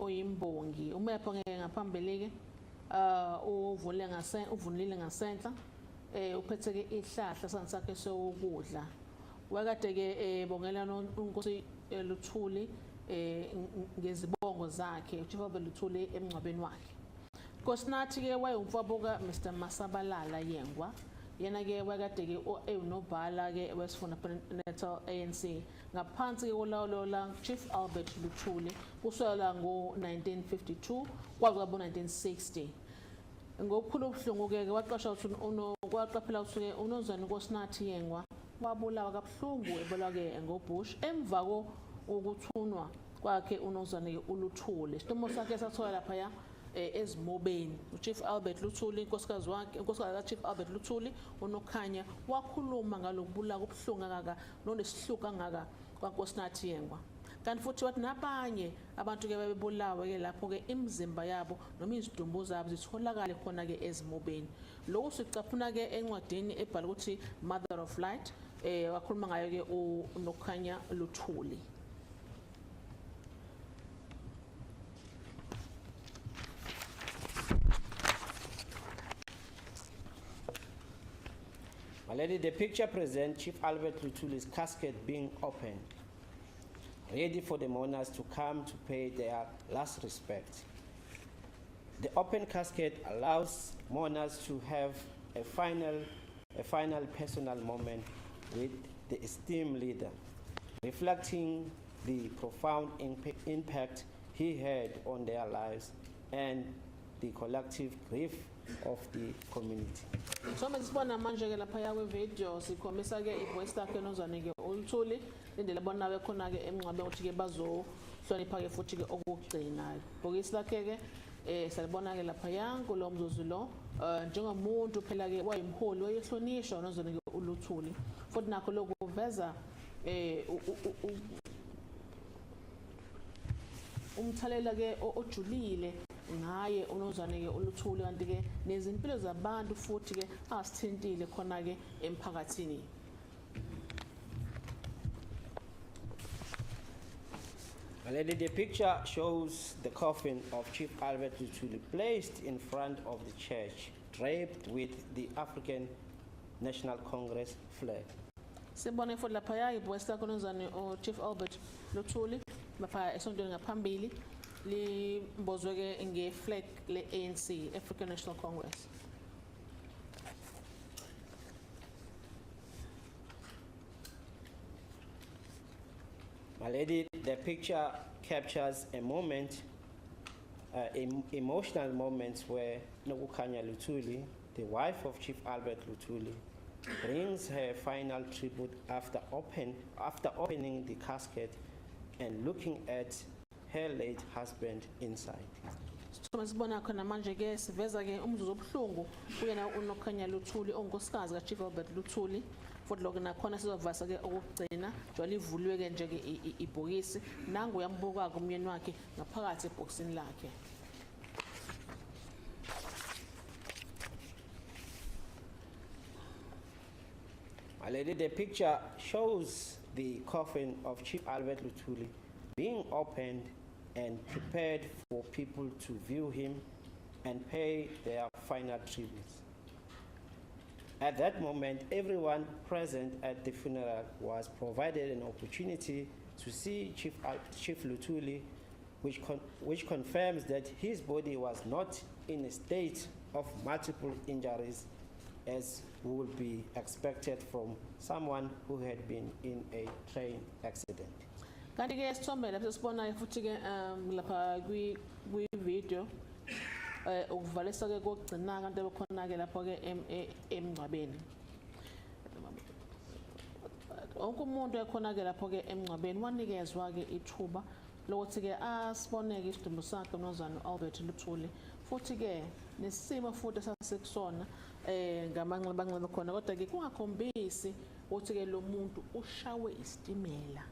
oyimbongi umepho ngeke ngaphambili ke uvunulile ngasenhla uphethe ke ihlahla sangisakhe sokudla wakade ke bongela uNkosi Luthuli ngezibongo zakhe Chief Albert Luthuli emngcwabeni wakhe. Nkosinathi ke wayumfowabo ka Mr Masabalala Yengwa, yena ke wakade ke unobhala ke wesifunda Natal ANC ngaphansi ke kolawulo la Chief Albert Luthuli kusukela ngo-1952 kwaze kwabo 1960. Ngokukhulu ubuhlungu ke waqasha ukuthi kwaqaphela ukuthi unozwana Nkosinathi Yengwa wabulawa kabuhlungu ebolwa ke ngoBush emva kokuthunwa kwakhe unozwane uLuthuli. Isitumo sakhe sathola lapha ya ezimobeni uChief Albert Luthuli inkosikazi kaChief Albert Luthuli unokhanya wakhuluma ngalokubulawa kubuhlungu kangaka nonesihluku kangaka kwaNkosinathi Yengwa. Kanti futhi wathi nabanye abantu ke bebulawa ke lapho ke imizimba yabo noma izidumbu zabo zitholakala khona ke ezimobeni. Lokho sicaphuna ke encwadini ebhala ukuthi Mother of Light wakhuluma ngayo ke unokhanya Luthuli. My lady, the picture presents Chief Albert Luthuli's casket being opened, ready for the mourners to come to pay their last respect. The open casket allows mourners to have a final personal moment with the esteemed leader, reflecting the profound impact he had on their lives and the collective grief of the community. So mesibona manje ke lapha ya video sikhombisa ke ivoice lakhe nozwane ke uLuthuli indlela bona bekhona ke emngcwabeni ukuthi ke bazohlonipha ke futhi ke okugcinayo. Ibhokisi lakhe ke salibona ke lapha yangu lo mzuzu lo njengomuntu phela ke wayimholi wayehlonishwa nozwane ke uLuthuli. Futhi nakho lokuveza umthalela ke ojulile ngaye unozwane ke uLuthuli kanti ke nezimpilo zabantu futhi ke asithintile khona ke emphakathini. Already the picture shows the coffin of Chief Albert Luthuli placed in front of the church, draped with the African National Congress flag. Sibone futhi lapha ya ivoice lakhe unozwane Chief Albert Luthuli lapha esondweni ngaphambili limbozwe ke nge-flag le-ANC, African National Congress. My lady, the picture captures a moment, emotional moments where Nokukhanya Luthuli, the wife of Chief Albert Luthuli, brings her final tribute after opening the casket and looking at her late husband inside. So sibona khona manje ke siveza ke umzuzu obuhlungu kuyena uNokhanya Luthuli onkosikazi kaChief Albert Luthuli futhi lokho nakhona sizovasa ke okugcina njalo ivuliwe ke nje ke ibhokisi nangu uyambuka kumyeni wakhe ngaphakathi ebhokisini lakhe. My lady, the picture shows the coffin of Chief Albert Luthuli being opened and prepared for people to view him and pay their final tributes. At that moment, everyone present at the funeral was provided an opportunity to see Chief Luthuli, which confirms that his body was not in a state of multiple injuries as would be expected from someone who had been in a train accident. Kanti ke sithombe lapho sibona futhi ke lapha kwi video ukuvalisa ke kokugcina kanti bekhona ke lapho ke emngcwabeni. Wonke umuntu ekhona ke lapho ke emngcwabeni wanikezwa ke ithuba lokuthi ke asiboneke isidumbu sakhe unozana Albert Luthuli futhi ke nesimo futhi sasekusona ngamanxeba khona kodwa ke kungakhombisi ukuthi ke lo muntu ushawe isitimela.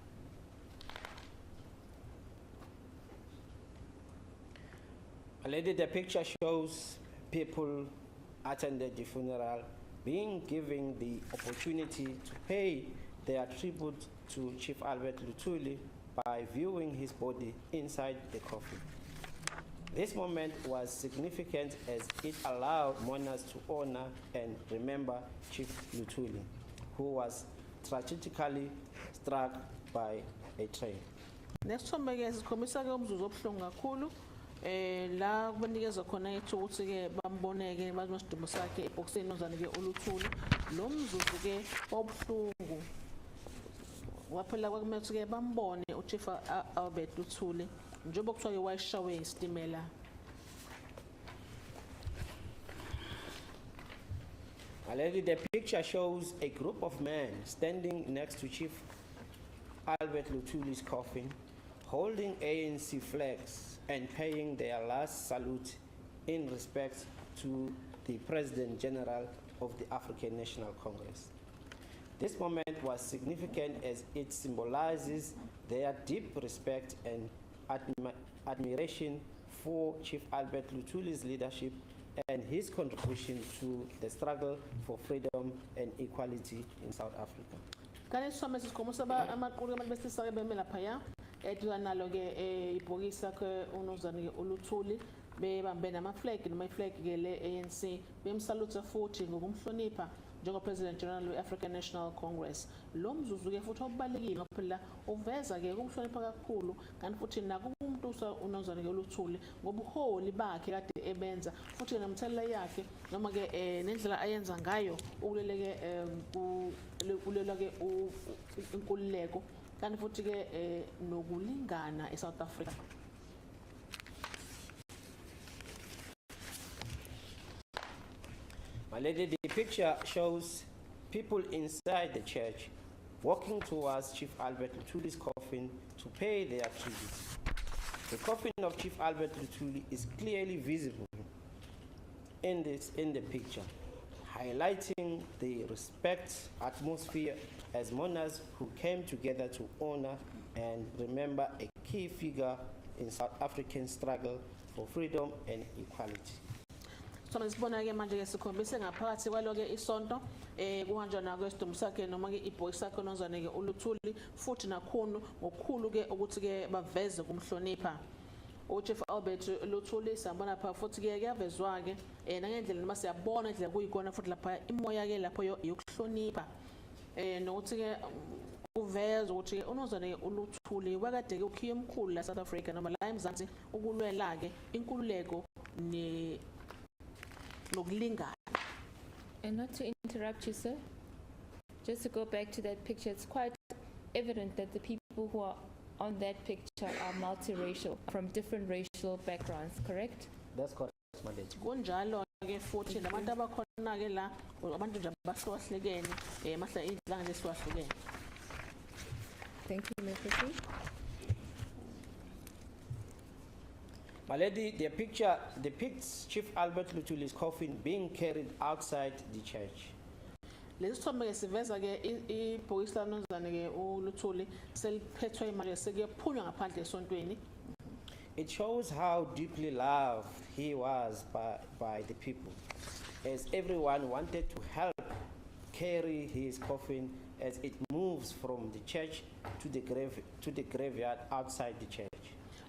Lady, the picture shows people attended the funeral being given the opportunity to pay their tribute to Chief Albert Luthuli by viewing his body inside the coffin. This moment was significant as it allowed mourners to honor and remember Chief Luthuli, who was tragically struck by a train. Nesithombe ke sikhombisa ke umzuzu obuhlungu kakhulu la kubanikeza khona ithuba ukuthi ke bamboneke bazisidumbu sakhe ebhokisini nozane ke oluthuli lo mzuzu ke obuhlungu waphela kwakumele ukuthi ke bambone uChief Albert Luthuli njengoba kuthiwa ke wayeshawe isitimela. Already the picture shows a group of men standing next to Chief Albert Luthuli's coffin, holding ANC flags and paying their last salute in respect to the President-General of the African National Congress. This moment was significant as it symbolizes their deep respect and admiration for Chief Albert Luthuli's leadership and his contribution to the struggle for freedom and equality in South Africa. Kani some sisikhombisa amaqulu abantu besisa ke bemela phaya nalo ke ibhokisa ke unozane ke uLuthuli bebambe nama flag noma iflag ke le ANC bemsalute futhi ngokumhlonipha njengo-President-General we-African National Congress. Lo mzuzu ke futhi obalulekile ngoba phela uveza ke ukuhlonipha kakhulu kanti futhi naku umuntu unozane ke uLuthuli ngobuholi bakhe kade ebenza futhi nomthelela yakhe noma ke nendlela ayenza ngayo ukuleleke kulela ke inkululeko kanti futhi ke nokulingana eSouth Africa. My lady, the picture shows people inside the church walking towards Chief Albert Luthuli's coffin to pay their tribute. The coffin of Chief Albert Luthuli is clearly visible in the picture, highlighting the respect atmosphere as mourners who came together to honor and remember a key figure in South African struggle for freedom and equality. So sibona ke manje ke sikhombise ngaphakathi kwalo ke isonto kuhanjwa na kwesidumbu sakhe noma ke ibhoyi sakhe nozane ke uLuthuli futhi nakhona ngokukhulu ke ukuthi ke baveze kumhlonipha uChief Albert Luthuli sambona pha futhi ke kuyavezwa ke nangendlela noma siyabona indlela kuyikona futhi lapha imoya ke lapho yokuhlonipha nokuthi ke uveza ukuthi unozane uLuthuli wakade ke ukhiye omkhulu la South Africa noma la eMzansi ukulwela ke inkululeko And not to interrupt you, sir, just to go back to that picture, it's quite evident that the people who are on that picture are multiracial, from different racial backgrounds, correct? That's correct, Madam. Kunjalo ke futhi labantu abakhona ke la abantu nje abahlukahlukene mahla indlanga lesihlukahlukene. Thank you, Mr. Chief. My lady, the picture depicts Chief Albert Luthuli's coffin being carried outside the church. Lesithombe ke siveza ke ibhokisi lanozane ke uLuthuli seliphethwe manje sekuyephunywa ngaphandle esontweni. It shows how deeply loved he was by the people, as everyone wanted to help carry his coffin as it moves from the church to the graveyard outside the church.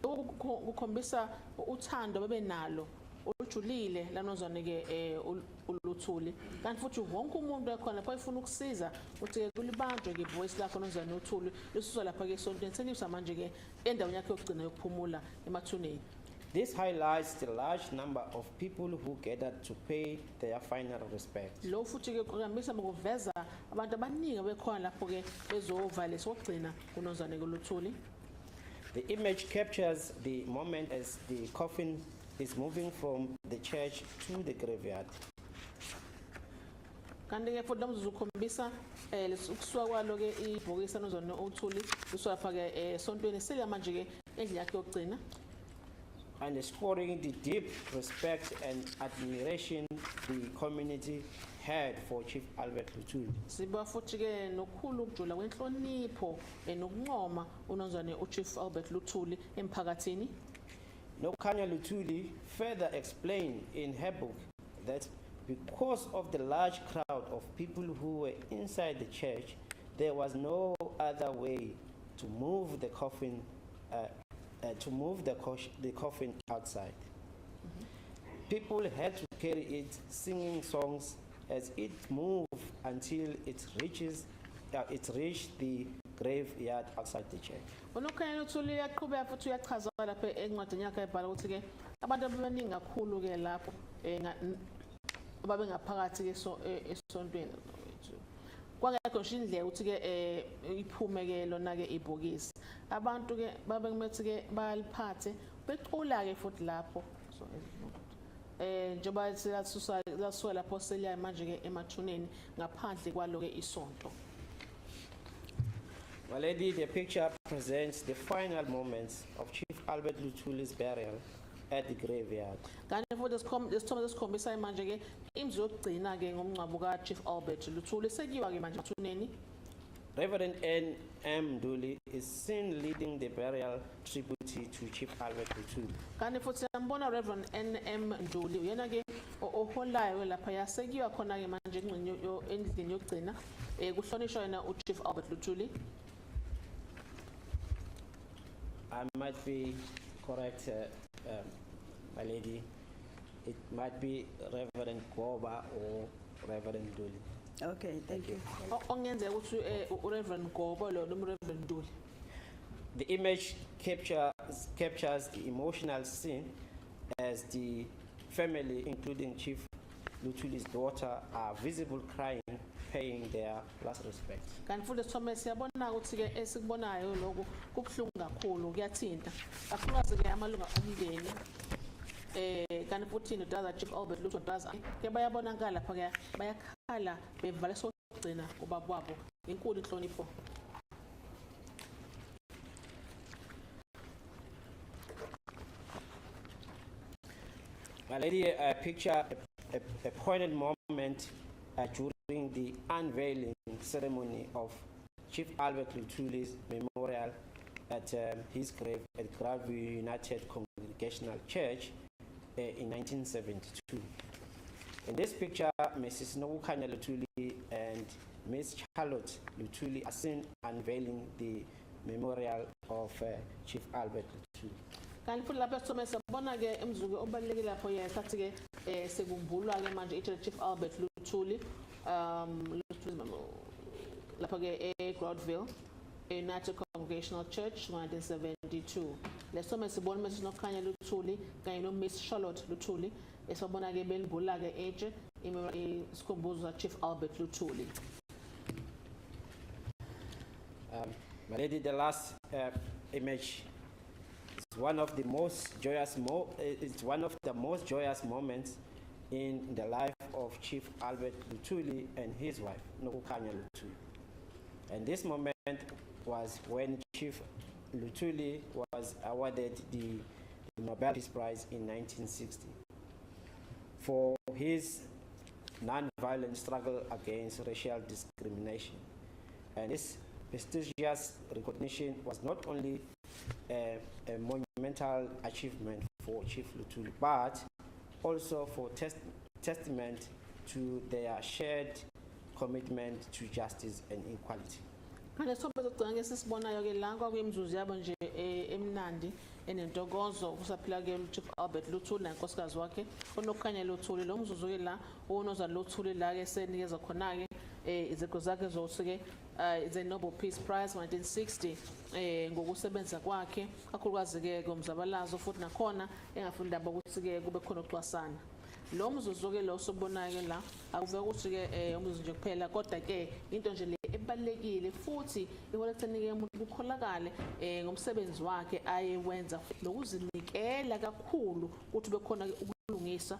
Ukukhombisa uthando bebenalo olujulile lanozane ke uLuthuli kanti futhi wonke umuntu ekhona lapho efuna ukusiza uthi kulibanjwe ke voice lakho nozane uLuthuli lisizwa lapha ke esontweni seniyisa manje ke endaweni yakhe yokugcina yokuphumula emathuneni. This highlights the large number of people who gathered to pay their final respects. Lo futhi ke kuhambisa ukuveza abantu abaningi bekhona lapho ke bezova lesokugcina kunozane ke uLuthuli. The image captures the moment as the coffin is moving from the church to the graveyard. Kanti ke futhi lomzuzu ukhombisa lesukusuka kwalo ke ibhokisi nozane uLuthuli lisuka lapha ke esontweni sele manje ke endlini yakhe yokugcina. Underscoring the deep respect and admiration the community had for Chief Albert Luthuli. Siba futhi ke nokukhulu ukujula kwenhlonipho nokuncoma unozane uChief Albert Luthuli emphakathini. Nokhanya Luthuli further explained in her book that because of the large crowd of people who were inside the church, there was no other way to move the coffin the coffin outside. People had to carry it singing songs as it moved until it reached the graveyard outside the church. Unokhanya Luthuli uyaqhubeka futhi uyachaza lapha encwadini yakhe ebhala ukuthi ke abantu abaningi kakhulu ke lapho babengaphakathi ke esontweni. Kwangekho nje indlela ukuthi ke iphume ke lona ke ibhokisi. Abantu ke babekumele ke baliphathe becula ke futhi lapho. So njengoba siyasuka lapho seliya manje ke emathuneni ngaphandle kwalo ke isonto. My lady, the picture presents the final moments of Chief Albert Luthuli's burial at the graveyard. Kanti futhi isithombe sesikhombisa manje ke imzi yokugcina ke ngomncwabo ka Chief Albert Luthuli sekiwa ke manje emathuneni. Reverend N.M. Luthuli is seen leading the burial tribute to Chief Albert Luthuli. Kanti futhi siyambona Reverend N.M. Luthuli uyena ke oholayo lapha yasekiwa khona ke manje endlini yokugcina kuhlonishwa yena uChief Albert Luthuli. I might be correct, my lady. It might be Reverend Goba or Reverend Luthuli. Okay, thank you. Ongenzeka ukuthi uReverend Gobo lo Reverend Luthuli. The image captures the emotional scene as the family, including Chief Luthuli's daughter, are visible crying, paying their last respect. Kanti futhi sithome siyabona ukuthi ke esikubonayo lokho kubhlungu kakhulu kuyathinta. Kakhulukazi ke amalunga omndeni kanti futhi indoda Chief Albert Luthuli ke bayabonakala lapha ke bayakhala bevale sokugcina ubaba wabo inkulu inhlonipho. My lady, picture a poignant moment during the unveiling ceremony of Chief Albert Luthuli's memorial at his grave at Groutville United Congregational Church in 1972. In this picture, Mrs. Nokukhanya Luthuli and Miss Charlotte Luthuli are seen unveiling the memorial of Chief Albert Luthuli. Kanti futhi lapha sithome siyabona ke emzuzu obalulekile lapho yesathi ke sekumbulwa ke manje Chief Albert Luthuli lapha ke Groutville United Congregational Church 1972. Lesithome sibona Mrs. Nokukhanya Luthuli kanye no Miss Charlotte Luthuli esibona ke belimbula ke age isikhumbuzo Chief Albert Luthuli. My lady, the last image is one of the most joyous moments in the life of Chief Albert Luthuli and his wife Nokukhanya Luthuli. And this moment was when Chief Luthuli was awarded the Nobel Peace Prize in 1960 for his non-violent struggle against racial discrimination. And this prestigious recognition was not only a monumental achievement for Chief Luthuli, but also for testament to their shared commitment to justice and equality. Kanti sithombe sokugcina ke sisibonayo ke la kwakuyimzuzu yabo nje emnandi enentokozo kusaphila ke Chief Albert Luthuli nankosikazi wakhe uNokukhanya Luthuli. Lo mzuzu ke la uNozana Luthuli la ke senikeza khona ke iziqu zakhe zosuke the Nobel Peace Prize 1960 ngokusebenza kwakhe kakhulukazi ke ngomzabalazo futhi nakhona engafuni indaba ukuthi ke kube khona ukucwasana. Lo mzuzu ke lo sobonayo ke la akuveka ukuthi ke umzuzu nje kuphela kodwa ke into nje le ebalekile futhi iholetheni ke umuntu ukukholakala ngomsebenzi wakhe ayewenza nokuzinikela kakhulu ukuthi bekhona ukulungiswa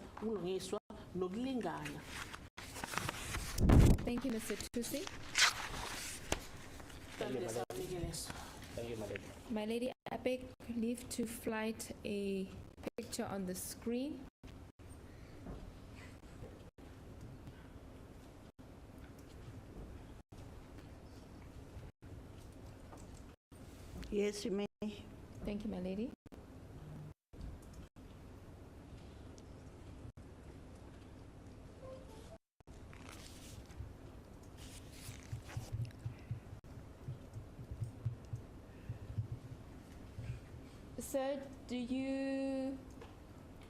nokulingana. Thank you, Mr. Tusi. Thank you, my lady. My lady, I beg leave to flight a picture on the screen. Yes, you may. Thank you, my lady. Sir, do you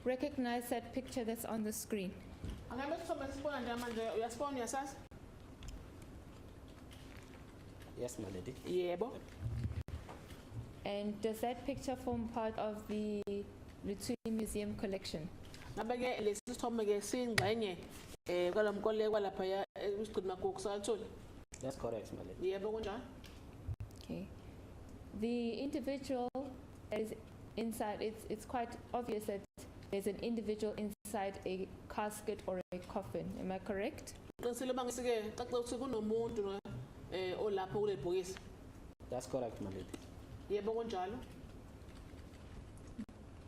recognize that picture that's on the screen? Yes, Yes, my lady. Yebo. And does that picture form part of the Luthuli Museum collection? Ngabe ke lesi sithombe ke singxenye kwalamkoleko kwalapha esigcina makoko satholi. That's correct, my lady. Yebo kunjani? Okay. The individual is inside, it's quite obvious that there's an individual inside a casket or a coffin. Am I correct? Qinisile bangisike caca ukuthi kunomuntu olapha kule bhokisi. That's correct, my lady. Yebo kunjalo.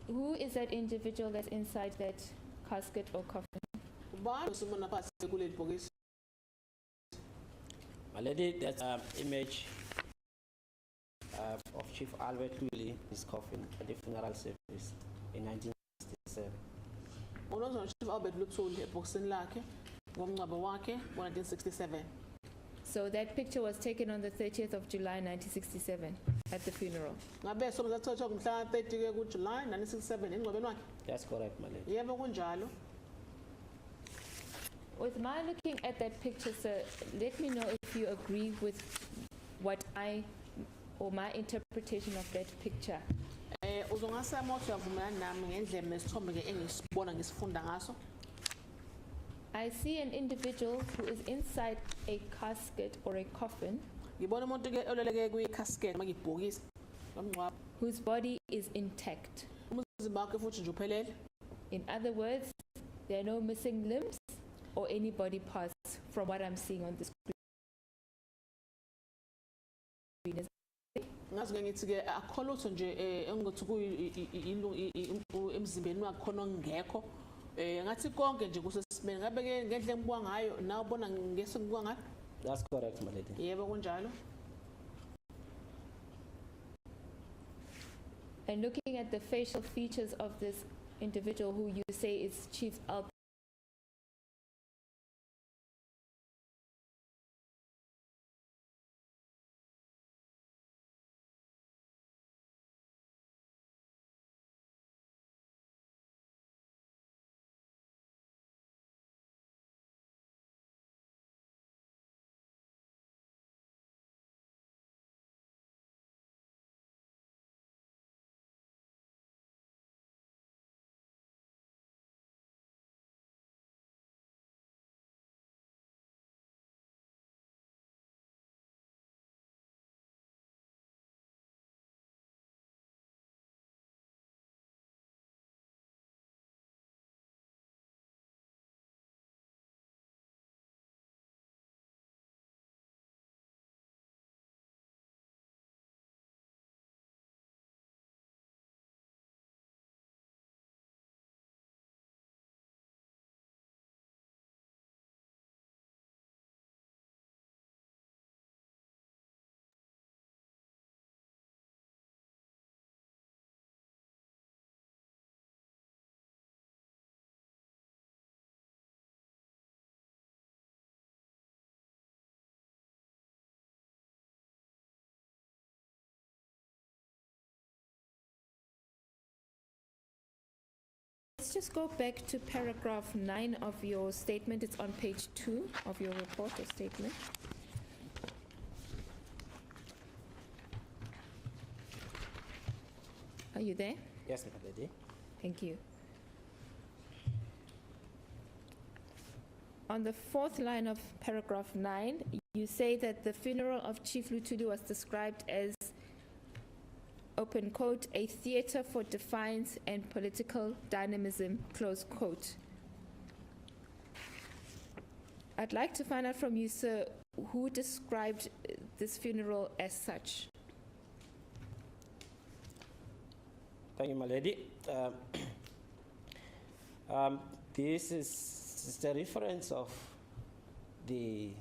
Who is that individual that's inside that casket or coffin? Ubani osimona phakathi kule bhokisi? My lady, that's an image of Chief Albert Luthuli, his coffin at the funeral service in 1967. Unozwa Chief Albert Luthuli ebhokisini lakhe ngomncwabo wakhe ngo-1967. So that picture was taken on the 30th of July 1967 at the funeral. Ngabe sobe zathathwa ngomhla 30 ke kuJuly 1967 emngcwabeni wakhe. That's correct, my lady. Yebo kunjalo. With my looking at that picture, sir, let me know if you agree with what or my interpretation of that picture. Uzongasema ukuthi uyavumelana nami ngendlela nesithombe ke engisibona ngisifunda ngaso. I see an individual who is inside a casket or a coffin Ngibona umuntu ke oleleke kwi-casket noma ibhokisi lomngcwabo. whose body is intact. Umzimba wakhe futhi nje uphelele. In other words, there are no missing limbs or any body parts from what I'm seeing on the screen. Ngazi ke ngithi ke akho lutho nje engothi emzimbeni wakhe khona ongekho. Ngathi konke nje kusesimeni. Ngabe ke ngendlela engibuka ngayo nawe ubona ngese ngibuka ngayo? That's correct, my lady. Yebo kunjalo. And looking at the facial features of this individual who you say is Chief Albert Let's just go back to paragraph 9 of your statement. It's on page 2 of your report or statement. Are you there? Yes, my lady. Thank you. On the 4th line of paragraph 9, you say that the funeral of Chief Luthuli was described as, open quote, a theater for defiance and political dynamism, close quote. I'd like to find out from you, sir, who described this funeral as such? Thank you, my lady. This is the reference of the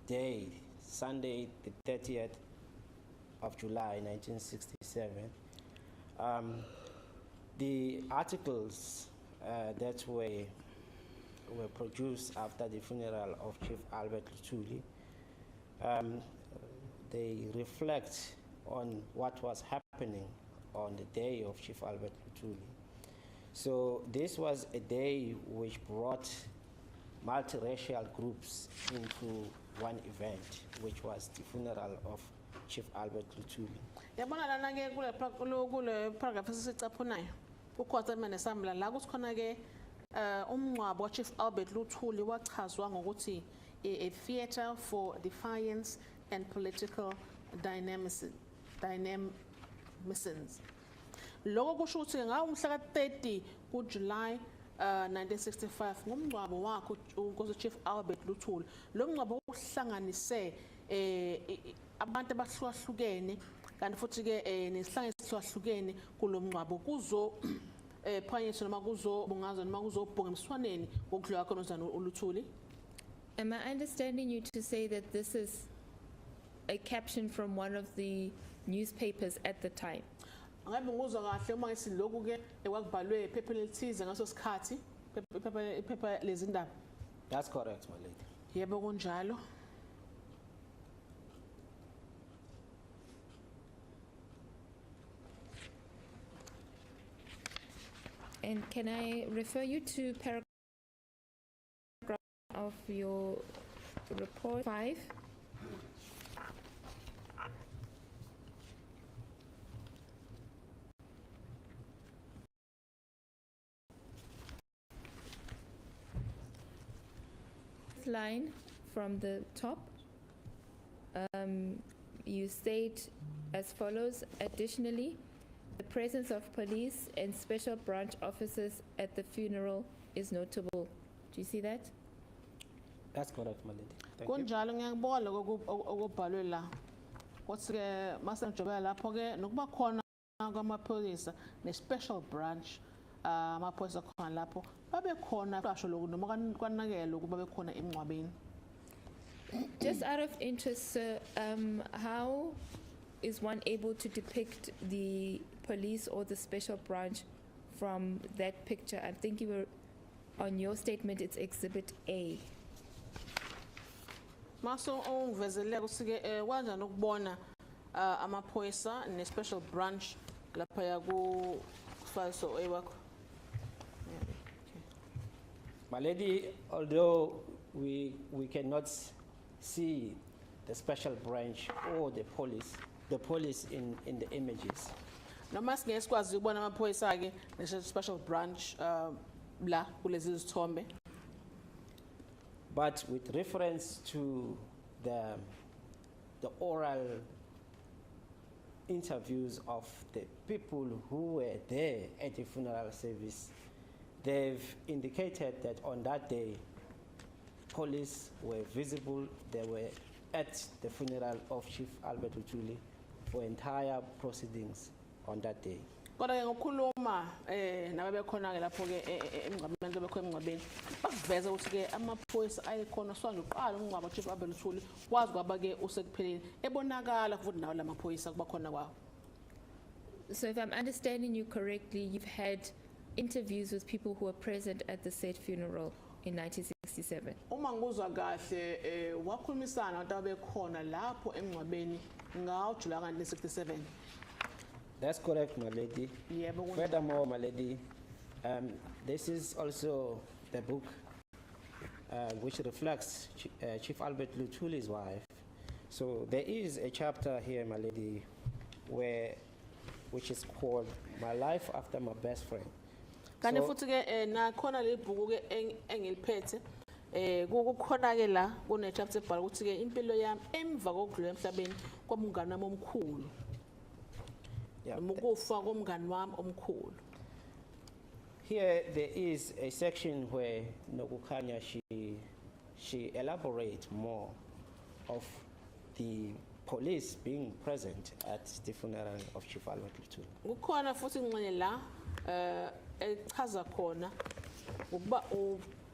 day, Sunday, the 30th of July, 1967. The articles that were produced after the funeral of Chief Albert Luthuli, they reflect on what was happening on the day of Chief Albert Luthuli. So this was a day which brought multiracial groups into one event, which was the funeral of Chief Albert Luthuli. Yabona lana ke kule paragraph esicaphunayo. Ukhotha manje samla la kuthi khona ke umncwabo Chief Albert Luthuli wachazwa ngokuthi a theater for defiance and political dynamisms. Lokho kusho ukuthi ngawo umhla ka-30 kuJuly 1965 ngumncwabo wakhe uNkosi Chief Albert Luthuli. Lo mncwabo uhlanganise abantu abahlukahlukene kanti futhi ke nesihlanga esihlukahlukene kulomncwabo kuzo phanyiswa noma kuzobungazwa noma kuzobhonga emswaneni wokudlula khona uLuthuli. Am I understanding you to say that this is a caption from one of the newspapers at the time? Ngabe nguzwa kahle uma ngithi lokhu ke ekwakubhalwe ephepheni elithize ngaso sikhathi iphepha lezindaba. That's correct, my lady. Yebo kunjalo. And can I refer you to paragraph of your report 5? Line from the top, you state as follows: additionally, the presence of police and special branch officers at the funeral is notable. Do you see that? That's correct, my lady. Thank you. Kunjalo ngiyakubona lokho okubhalwe la. Kwathi ke masengijobela lapho ke nokuba khona kwamapholisa ne-special branch amapholisa khona lapho babe khona kasho lokho noma kwanakela ukuba babe khona emncwabeni. Just out of interest, sir, how is one able to depict the police or the special branch from that picture? I think you were, on your statement, it's Exhibit A. Maso ongivezele ukuthi ke kanjani ukubona amaphoyisa ne-special branch lapha yaku falso ewakho. My lady, although we cannot see the special branch or the police in the images. Noma singeke sikwazi ukubona amaphoyisa ke ne-special branch la kulezi zithombe. But with reference to the oral interviews of the people who were there at the funeral service, they've indicated that on that day, police were visible. They were at the funeral of Chief Albert Luthuli for entire proceedings on that day. Kodwa ke ngokukhuluma nabe bekhona ke lapho ke emngcwabeni bekhona emngcwabeni bakuveza ukuthi ke amaphoyisa ayekhona sona uqala umngcwabo Chief Albert Luthuli kwazi kwaba ke usekupheleni ebonakala futhi nawo lamaphoyisa kuba khona kwawo. So if I'm understanding you correctly, you've had interviews with people who were present at the said funeral in 1967. Uma ngizwa kahle wakhulumisana abantu abekhona lapho emngcwabeni ngawo July 1967. That's correct, my lady. Yebo. Furthermore, my lady, this is also the book which reflects Chief Albert Luthuli's wife. So there is a chapter here, my lady, which is called "My Life After My Best Friend." Kanti futhi ke nakhona lebhuku ke engiliphethe kukhona ke la kune chapter ebhala ukuthi ke impilo yami emva kokudlula emhlabeni kwamngani wami omkhulu. Yeah. Ukufa komngani wami omkhulu. Here there is a section where Nokukanya she elaborates more of the police being present at the funeral of Chief Albert Luthuli. Kukhona futhi ingxenye la echaza khona ukuba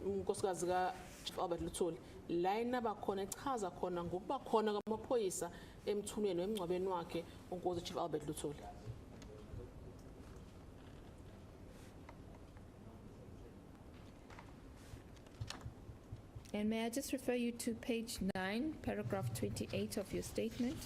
unkosikazi ka Chief Albert Luthuli la inaba khona echaza khona ngokuba khona kwamaphoyisa emthunweni wemngcwabeni wakhe uNkosi Chief Albert Luthuli. And may I just refer you to page 9, paragraph 28 of your statement?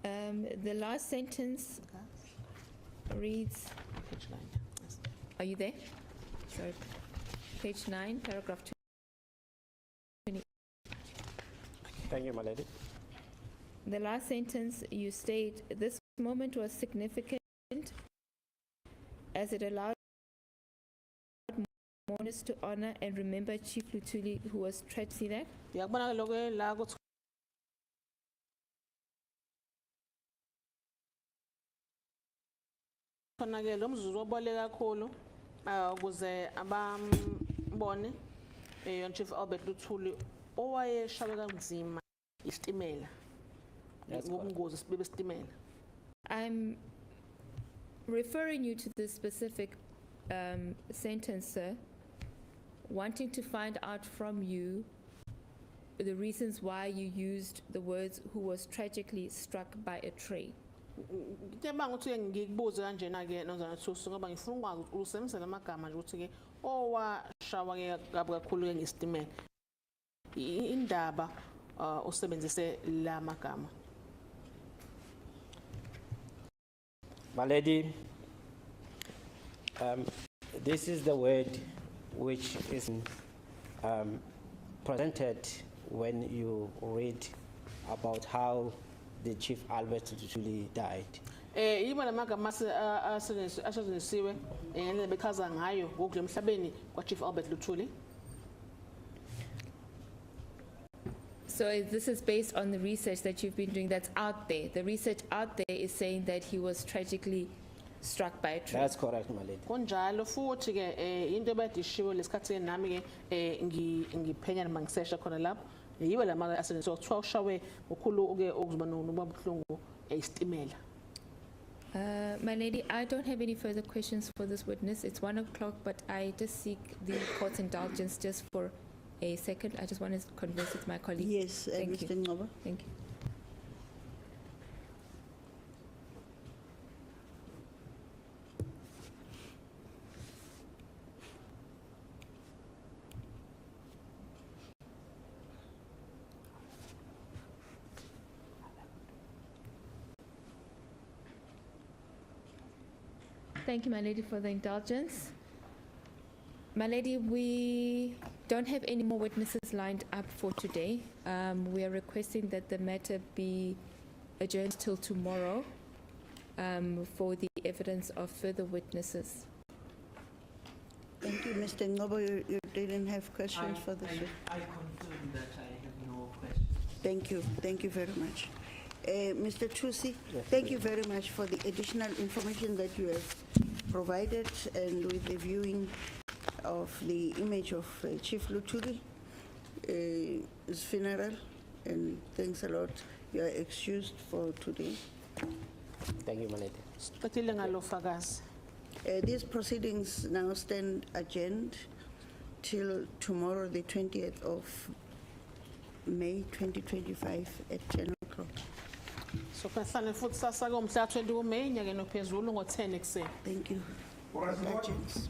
The last sentence reads, Page 9. Yes. are you there? Sorry. Page 9, paragraph 20. Thank you, my lady. The last sentence you state, this moment was significant as it allowed mourners to honor and remember Chief Luthuli, who was tragic. See that? Yakubona ke lokho la kuthi khona ke lo mzuzu obole kakhulu ukuze abambone Chief Albert Luthuli owayeshawe kanzima isitimela ngobungozi sibe sitimela. I'm referring you to the specific sentence, sir, wanting to find out from you the reasons why you used the words who was tragically struck by a train. Ngicabanga ukuthi ngikubuze kanjena ke nozana Thusi ngoba ngifuna ukwazi usebenzisa amagama nje ukuthi ke owashawa ke kabi kakhulu ke ngesitimela. Indaba usebenzise la magama. My lady, this is the word which is presented when you read about how the Chief Albert Luthuli died. Yiba lamagama asetshenzisiwe ngendlela bechaza ngayo ngokule emhlabeni kwa Chief Albert Luthuli. So this is based on the research that you've been doing that's out there. The research out there is saying that he was tragically struck by a train. That's correct, my lady. Kunjalo futhi ke into ebadishiwe lesikhathi nami ke ngiphenya noma ngisesha khona lapho yiba lamagama asetshenziswa kuthiwa ushawe ukhulu ke ukuziba nobabhlungu isitimela. My lady, I don't have any further questions for this witness. It's 1 o'clock, but I just seek the court's indulgence just for a second. I just want to converse with my colleague. Yes, Thank Mr. you. Ngoba. Thank you. Thank you, my lady, for the indulgence. My lady, we don't have any more witnesses lined up for today. We are requesting that the matter be adjourned till tomorrow for the evidence of further witnesses. Thank you, Mr. Ngobo. You didn't have questions for this? I confirm that I have no questions. Thank you very much. Mr. Thusi, thank you very much for the additional information that you have provided and with the viewing of the image of Chief Luthuli, his funeral, and thanks a lot. You are excused for today. Thank you, my lady. Siqedile ngalofakazi. These proceedings now stand adjourned till tomorrow, the 20th of May 2025 at 10 o'clock. So kuhlale futhi sasa ngomhla 20 kuMeyi nyakeni ophezulu ngo10 ekseni. Thank you. Adjourns.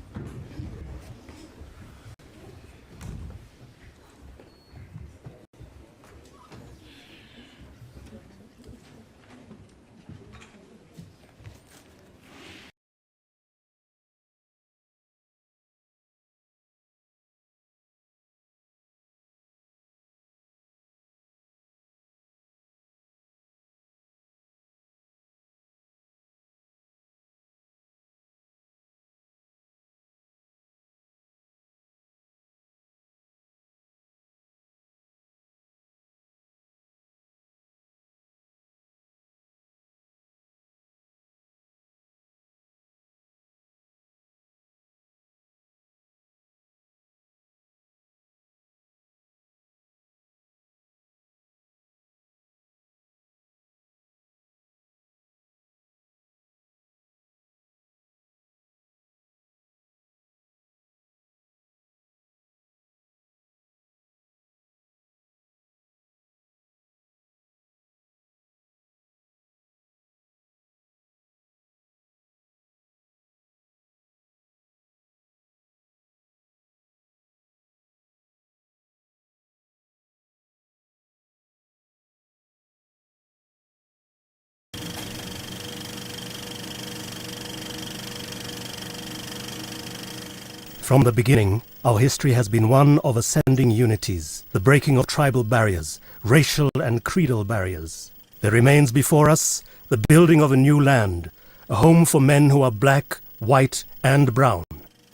From the beginning, our history has been one of ascending unities, the breaking of tribal barriers, racial and creedal barriers. There remains before us the building of a new land, a home for men who are black, white, and brown.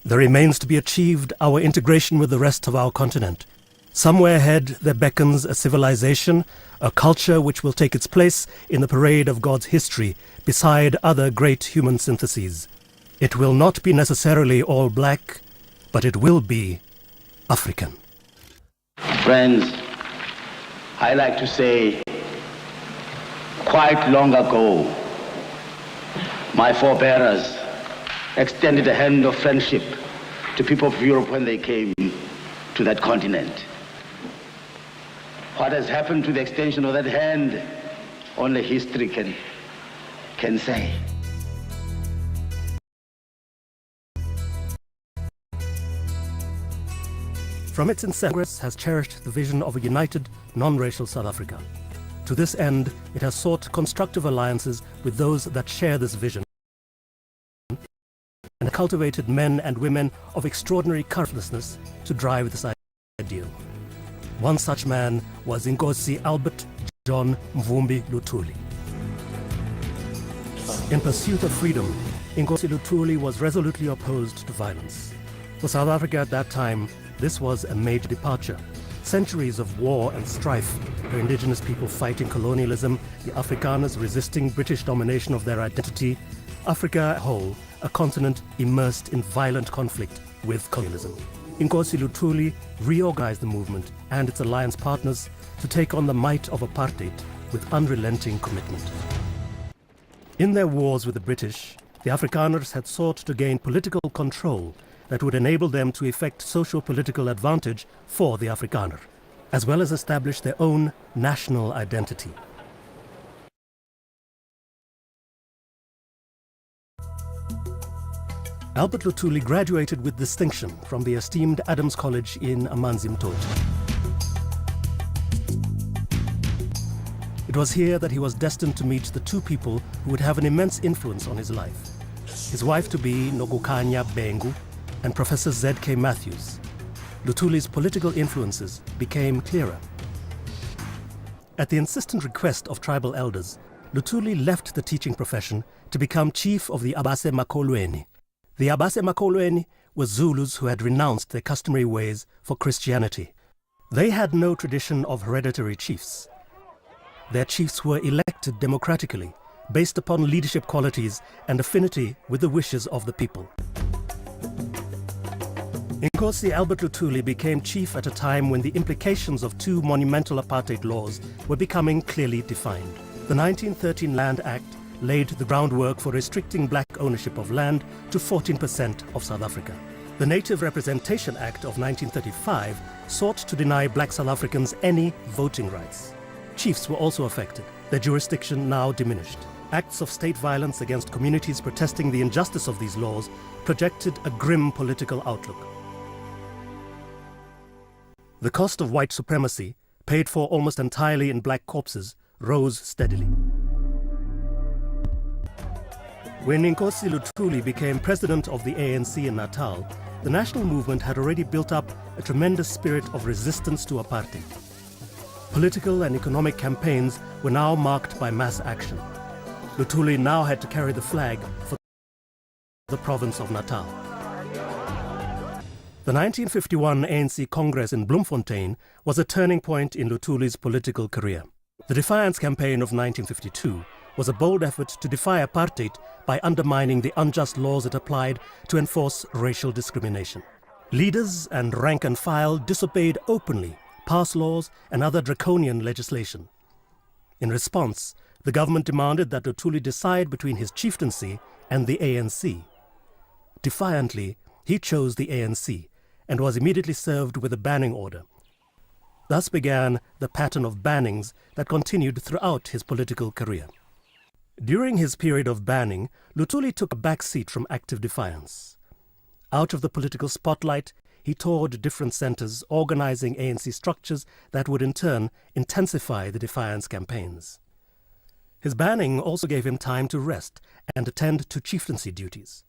There remains to be achieved our integration with the rest of our continent. Somewhere ahead there beckons a civilization, a culture which will take its place in the parade of God's history beside other great human syntheses. It will not be necessarily all black, but it will be African. Friends, I like to say, quite long ago, my forebears extended a hand of friendship to people of Europe when they came to that continent. What has happened to the extension of that hand, only history can say. From its inception, Congress has cherished the vision of a united, non-racial South Africa. To this end, it has sought constructive alliances with those that share this vision and cultivated men and women of extraordinary courageousness to drive this ideal. One such man was Inkosi Albert John Mvumbi Luthuli. In pursuit of freedom, Inkosi Luthuli was resolutely opposed to violence. For South Africa at that time, this was a major departure. Centuries of war and strife, the indigenous people fighting colonialism, the Afrikaners resisting British domination of their identity, Africa as a whole, a continent immersed in violent conflict with colonialism. Inkosi Luthuli reorganized the movement and its alliance partners to take on the might of apartheid with unrelenting commitment. In their wars with the British, the Afrikaners had sought to gain political control that would enable them to effect socio-political advantage for the Afrikaner, as well as establish their own national identity. Albert Luthuli graduated with distinction from the esteemed Adams College in Amanzimtoti. It was here that he was destined to meet the two people who would have an immense influence on his life. His wife-to-be, Nogukanya Bengu, and Professor Z.K. Matthews. Luthuli's political influences became clearer. At the insistent request of tribal elders, Luthuli left the teaching profession to become chief of the Abase Makolweni. The Abase Makolweni were Zulus who had renounced their customary ways for Christianity. They had no tradition of hereditary chiefs. Their chiefs were elected democratically, based upon leadership qualities and affinity with the wishes of the people. Inkosi Albert Luthuli became chief at a time when the implications of two monumental apartheid laws were becoming clearly defined. The 1913 Land Act laid the groundwork for restricting black ownership of land to 14% of South Africa. The Native Representation Act of 1935 sought to deny black South Africans any voting rights. Chiefs were also affected, their jurisdiction now diminished. Acts of state violence against communities protesting the injustice of these laws projected a grim political outlook. The cost of white supremacy, paid for almost entirely in black corpses, rose steadily. When Inkosi Luthuli became president of the ANC in Natal, the national movement had already built up a tremendous spirit of resistance to apartheid. Political and economic campaigns were now marked by mass action. Luthuli now had to carry the flag for the province of Natal. The 1951 ANC Congress in Bloemfontein was a turning point in Luthuli's political career. The Defiance Campaign of 1952 was a bold effort to defy apartheid by undermining the unjust laws it applied to enforce racial discrimination. Leaders and rank and file disobeyed openly past laws and other draconian legislation. In response, the government demanded that Luthuli decide between his chieftaincy and the ANC. Defiantly, he chose the ANC and was immediately served with a banning order. Thus began the pattern of bannings that continued throughout his political career. During his period of banning, Luthuli took a back seat from active defiance. Out of the political spotlight, he toured different centers, organizing ANC structures that would in turn intensify the defiance campaigns. His banning also gave him time to rest and attend to chieftaincy duties.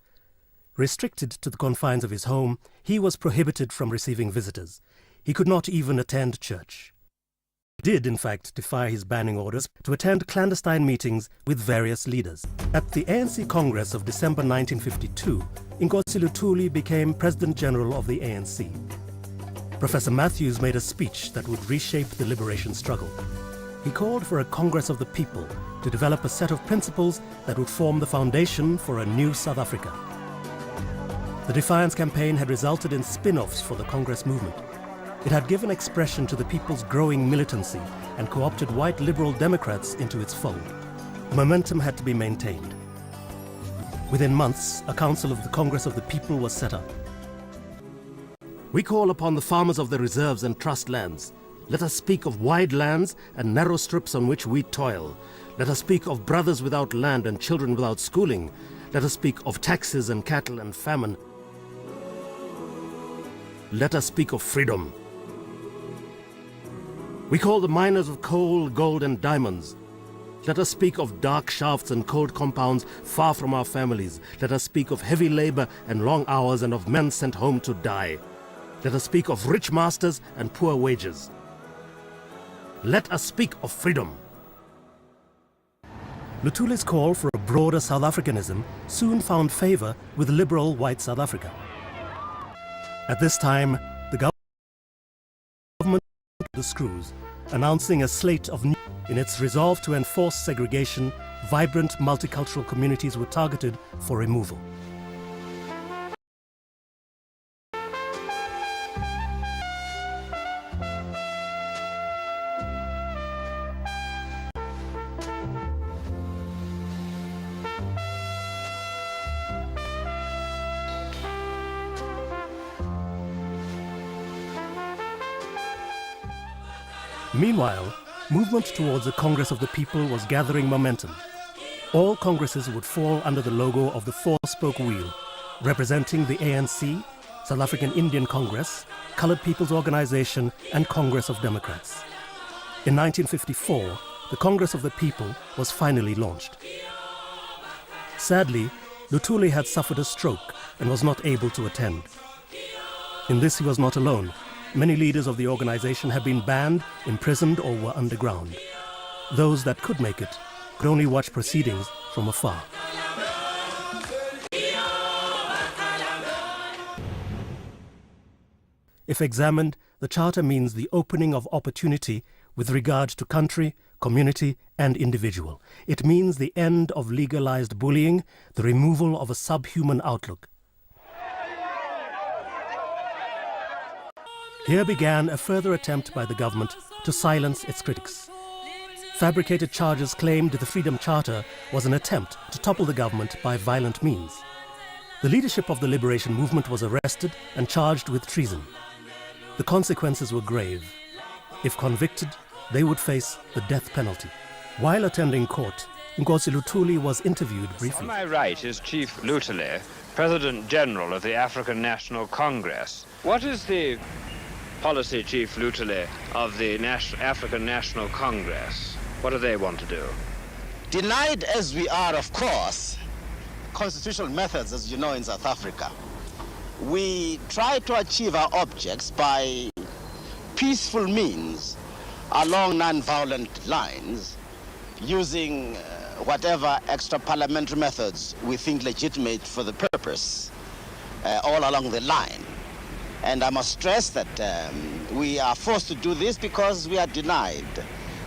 Restricted to the confines of his home, he was prohibited from receiving visitors. He could not even attend church. He did, in fact, defy his banning orders to attend clandestine meetings with various leaders. At the ANC Congress of December 1952, Inkosi Luthuli became President-General of the ANC. Professor Matthews made a speech that would reshape the liberation struggle. He called for a Congress of the People to develop a set of principles that would form the foundation for a new South Africa. The Defiance campaign had resulted in spin-offs for the Congress movement. It had given expression to the people's growing militancy and co-opted white liberal Democrats into its fold. The momentum had to be maintained. Within months, a Council of the Congress of the People was set up. We call upon the farmers of the reserves and trust lands. Let us speak of wide lands and narrow strips on which we toil. Let us speak of brothers without land and children without schooling. Let us speak of taxes and cattle and famine. Let us speak of freedom. We call the miners of coal, gold and diamonds. Let us speak of dark shafts and cold compounds far from our families. Let us speak of heavy labor and long hours and of men sent home to die. Let us speak of rich masters and poor wages. Let us speak of freedom. Luthuli's call for a broader South Africanism soon found favor with liberal white South Africa. At this time, the government put the screws, announcing a slate of new. In its resolve to enforce segregation, vibrant multicultural communities were targeted for removal. Meanwhile, movement towards a Congress of the People was gathering momentum. All congresses would fall under the logo of the four-spoke wheel, representing the ANC, South African Indian Congress, Colored People's Organization, and Congress of Democrats. In 1954, the Congress of the People was finally launched. Sadly, Luthuli had suffered a stroke and was not able to attend. In this, he was not alone. Many leaders of the organization had been banned, imprisoned, or were underground. Those that could make it could only watch proceedings from afar. If examined, the Charter means the opening of opportunity with regard to country, community, and individual. It means the end of legalized bullying, the removal of a subhuman outlook. Here began a further attempt by the government to silence its critics. Fabricated charges claimed the Freedom Charter was an attempt to topple the government by violent means. The leadership of the liberation movement was arrested and charged with treason. The consequences were grave. If convicted, they would face the death penalty. While attending court, Inkosi Luthuli was interviewed briefly. On my right is Chief Luthuli, President-General of the African National Congress. What is the policy, Chief Luthuli, of the African National Congress? What do they want to do? Denied as we are, of course, constitutional methods, as you know, in South Africa, we try to achieve our objects by peaceful means along non-violent lines, using whatever extra parliamentary methods we think legitimate for the purpose, all along the line. And I must stress that we are forced to do this because we are denied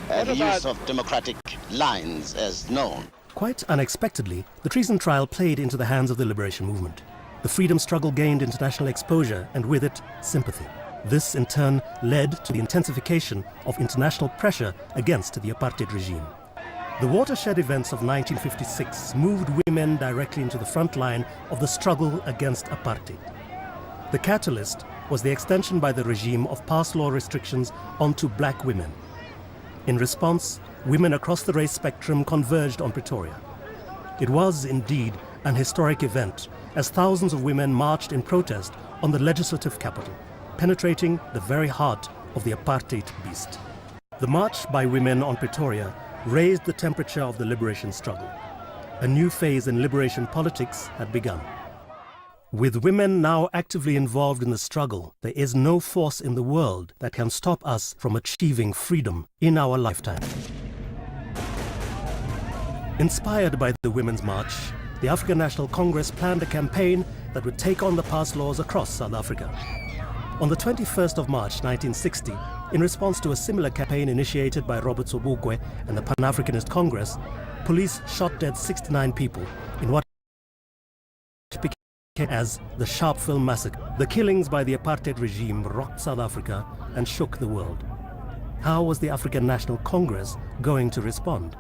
the use of democratic lines as known. Quite unexpectedly, the treason trial played into the hands of the liberation movement. The freedom struggle gained international exposure and with it, sympathy. This in turn led to the intensification of international pressure against the apartheid regime. The watershed events of 1956 moved women directly into the front line of the struggle against apartheid. The catalyst was the extension by the regime of past law restrictions onto black women. In response, women across the race spectrum converged on Pretoria. It was indeed an historic event, as thousands of women marched in protest on the legislative capital, penetrating the very heart of the apartheid beast. The march by women on Pretoria raised the temperature of the liberation struggle. A new phase in liberation politics had begun. With women now actively involved in the struggle, there is no force in the world that can stop us from achieving freedom in our lifetime. Inspired by the Women's March, the African National Congress planned a campaign that would take on the past laws across South Africa. On the 21st of March 1960, in response to a similar campaign initiated by Robert Sobukwe and the Pan-Africanist Congress, police shot dead 69 people in what became as the Sharpeville Massacre. The killings by the apartheid regime rocked South Africa and shook the world. How was the African National Congress going to respond?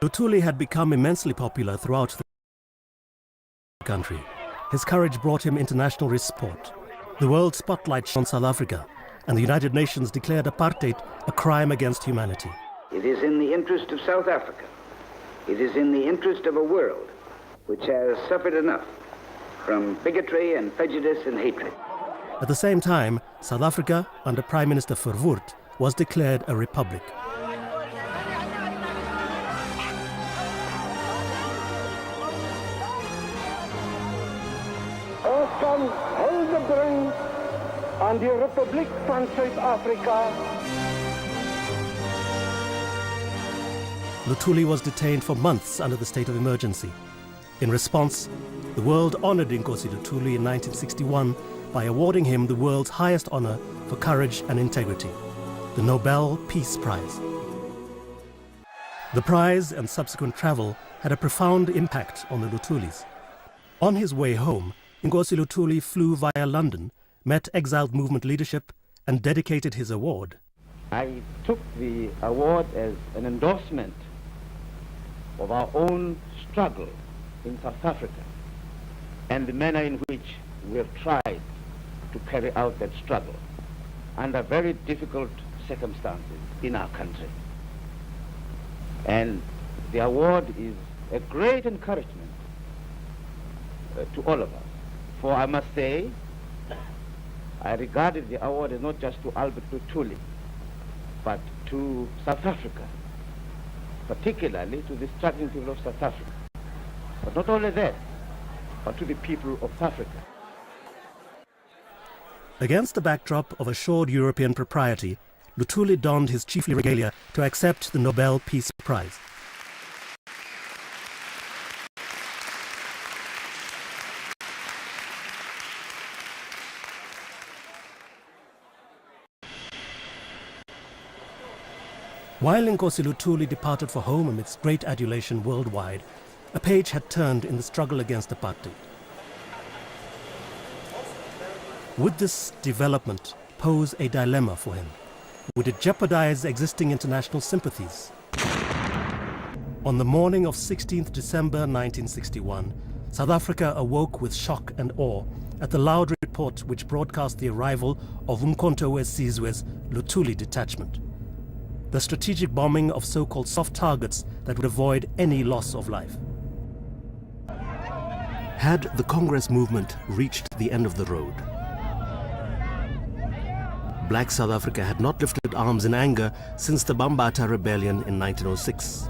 Luthuli had become immensely popular throughout the country. His courage brought him international support. The world spotlight shone on South Africa, and the United Nations declared apartheid a crime against humanity. It is in the interest of South Africa. It is in the interest of a world which has suffered enough from bigotry and prejudice and hatred. At the same time, South Africa, under Prime Minister Verwoerd, was declared a republic. Ons kan hulde bring aan die Republiek van Suid-Afrika. Luthuli was detained for months under the state of emergency. In response, the world honored Inkosi Luthuli in 1961 by awarding him the world's highest honor for courage and integrity, the Nobel Peace Prize. The prize and subsequent travel had a profound impact on the Luthulis. On his way home, Inkosi Luthuli flew via London, met exiled movement leadership, and dedicated his award. I took the award as an endorsement of our own struggle in South Africa and the manner in which we have tried to carry out that struggle under very difficult circumstances in our country. And the award is a great encouragement to all of us. For I must say, I regarded the award as not just to Albert Luthuli, but to South Africa, particularly to the struggling people of South Africa. But not only that, but to the people of Africa. Against the backdrop of assured European propriety, Luthuli donned his chiefly regalia to accept the Nobel Peace Prize. While Inkosi Luthuli departed for home amidst great adulation worldwide, a page had turned in the struggle against apartheid. Would this development pose a dilemma for him? Would it jeopardize existing international sympathies? On the morning of 16th December 1961, South Africa awoke with shock and awe at the loud report which broadcast the arrival of Umkhonto weSizwe's Luthuli detachment. The strategic bombing of so-called soft targets that would avoid any loss of life. Had the Congress movement reached the end of the road? Black South Africa had not lifted arms in anger since the Bambata Rebellion in 1906.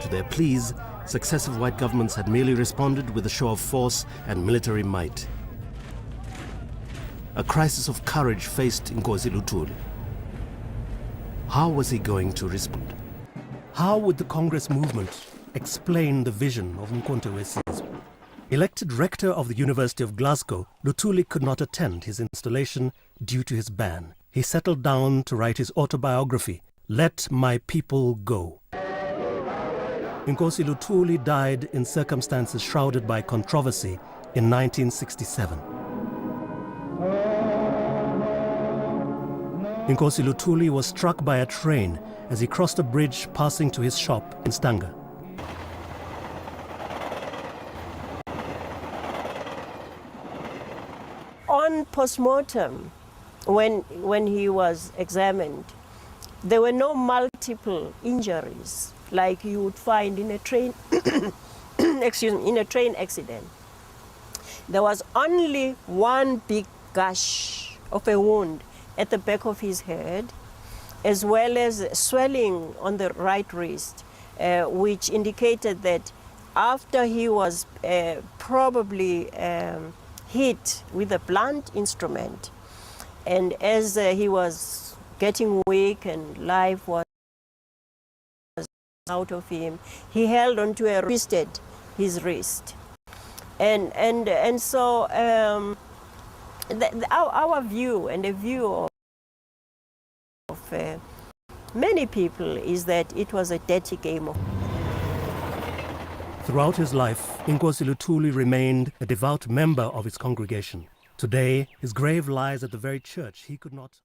To their pleas, successive white governments had merely responded with a show of force and military might. A crisis of courage faced Inkosi Luthuli. How was he going to respond? How would the Congress movement explain the vision of Umkhonto weSizwe? Elected rector of the University of Glasgow, Luthuli could not attend his installation due to his ban. He settled down to write his autobiography, Let My People Go. Inkosi Luthuli died in circumstances shrouded by controversy in 1967. Inkosi Luthuli was struck by a train as he crossed a bridge passing to his shop in Stanger. On post-mortem, when he was examined, there were no multiple injuries like you would find in a train, in a train accident. There was only one big gash of a wound at the back of his head, as well as swelling on the right wrist, which indicated that after he was probably hit with a blunt instrument, and as he was getting weak and life was out of him, he held onto a twisted his wrist. And so our view and the view of many people is that it was a dirty game. Throughout his life, Inkosi Luthuli remained a devout member of his congregation. Today, his grave lies at the very church he could not...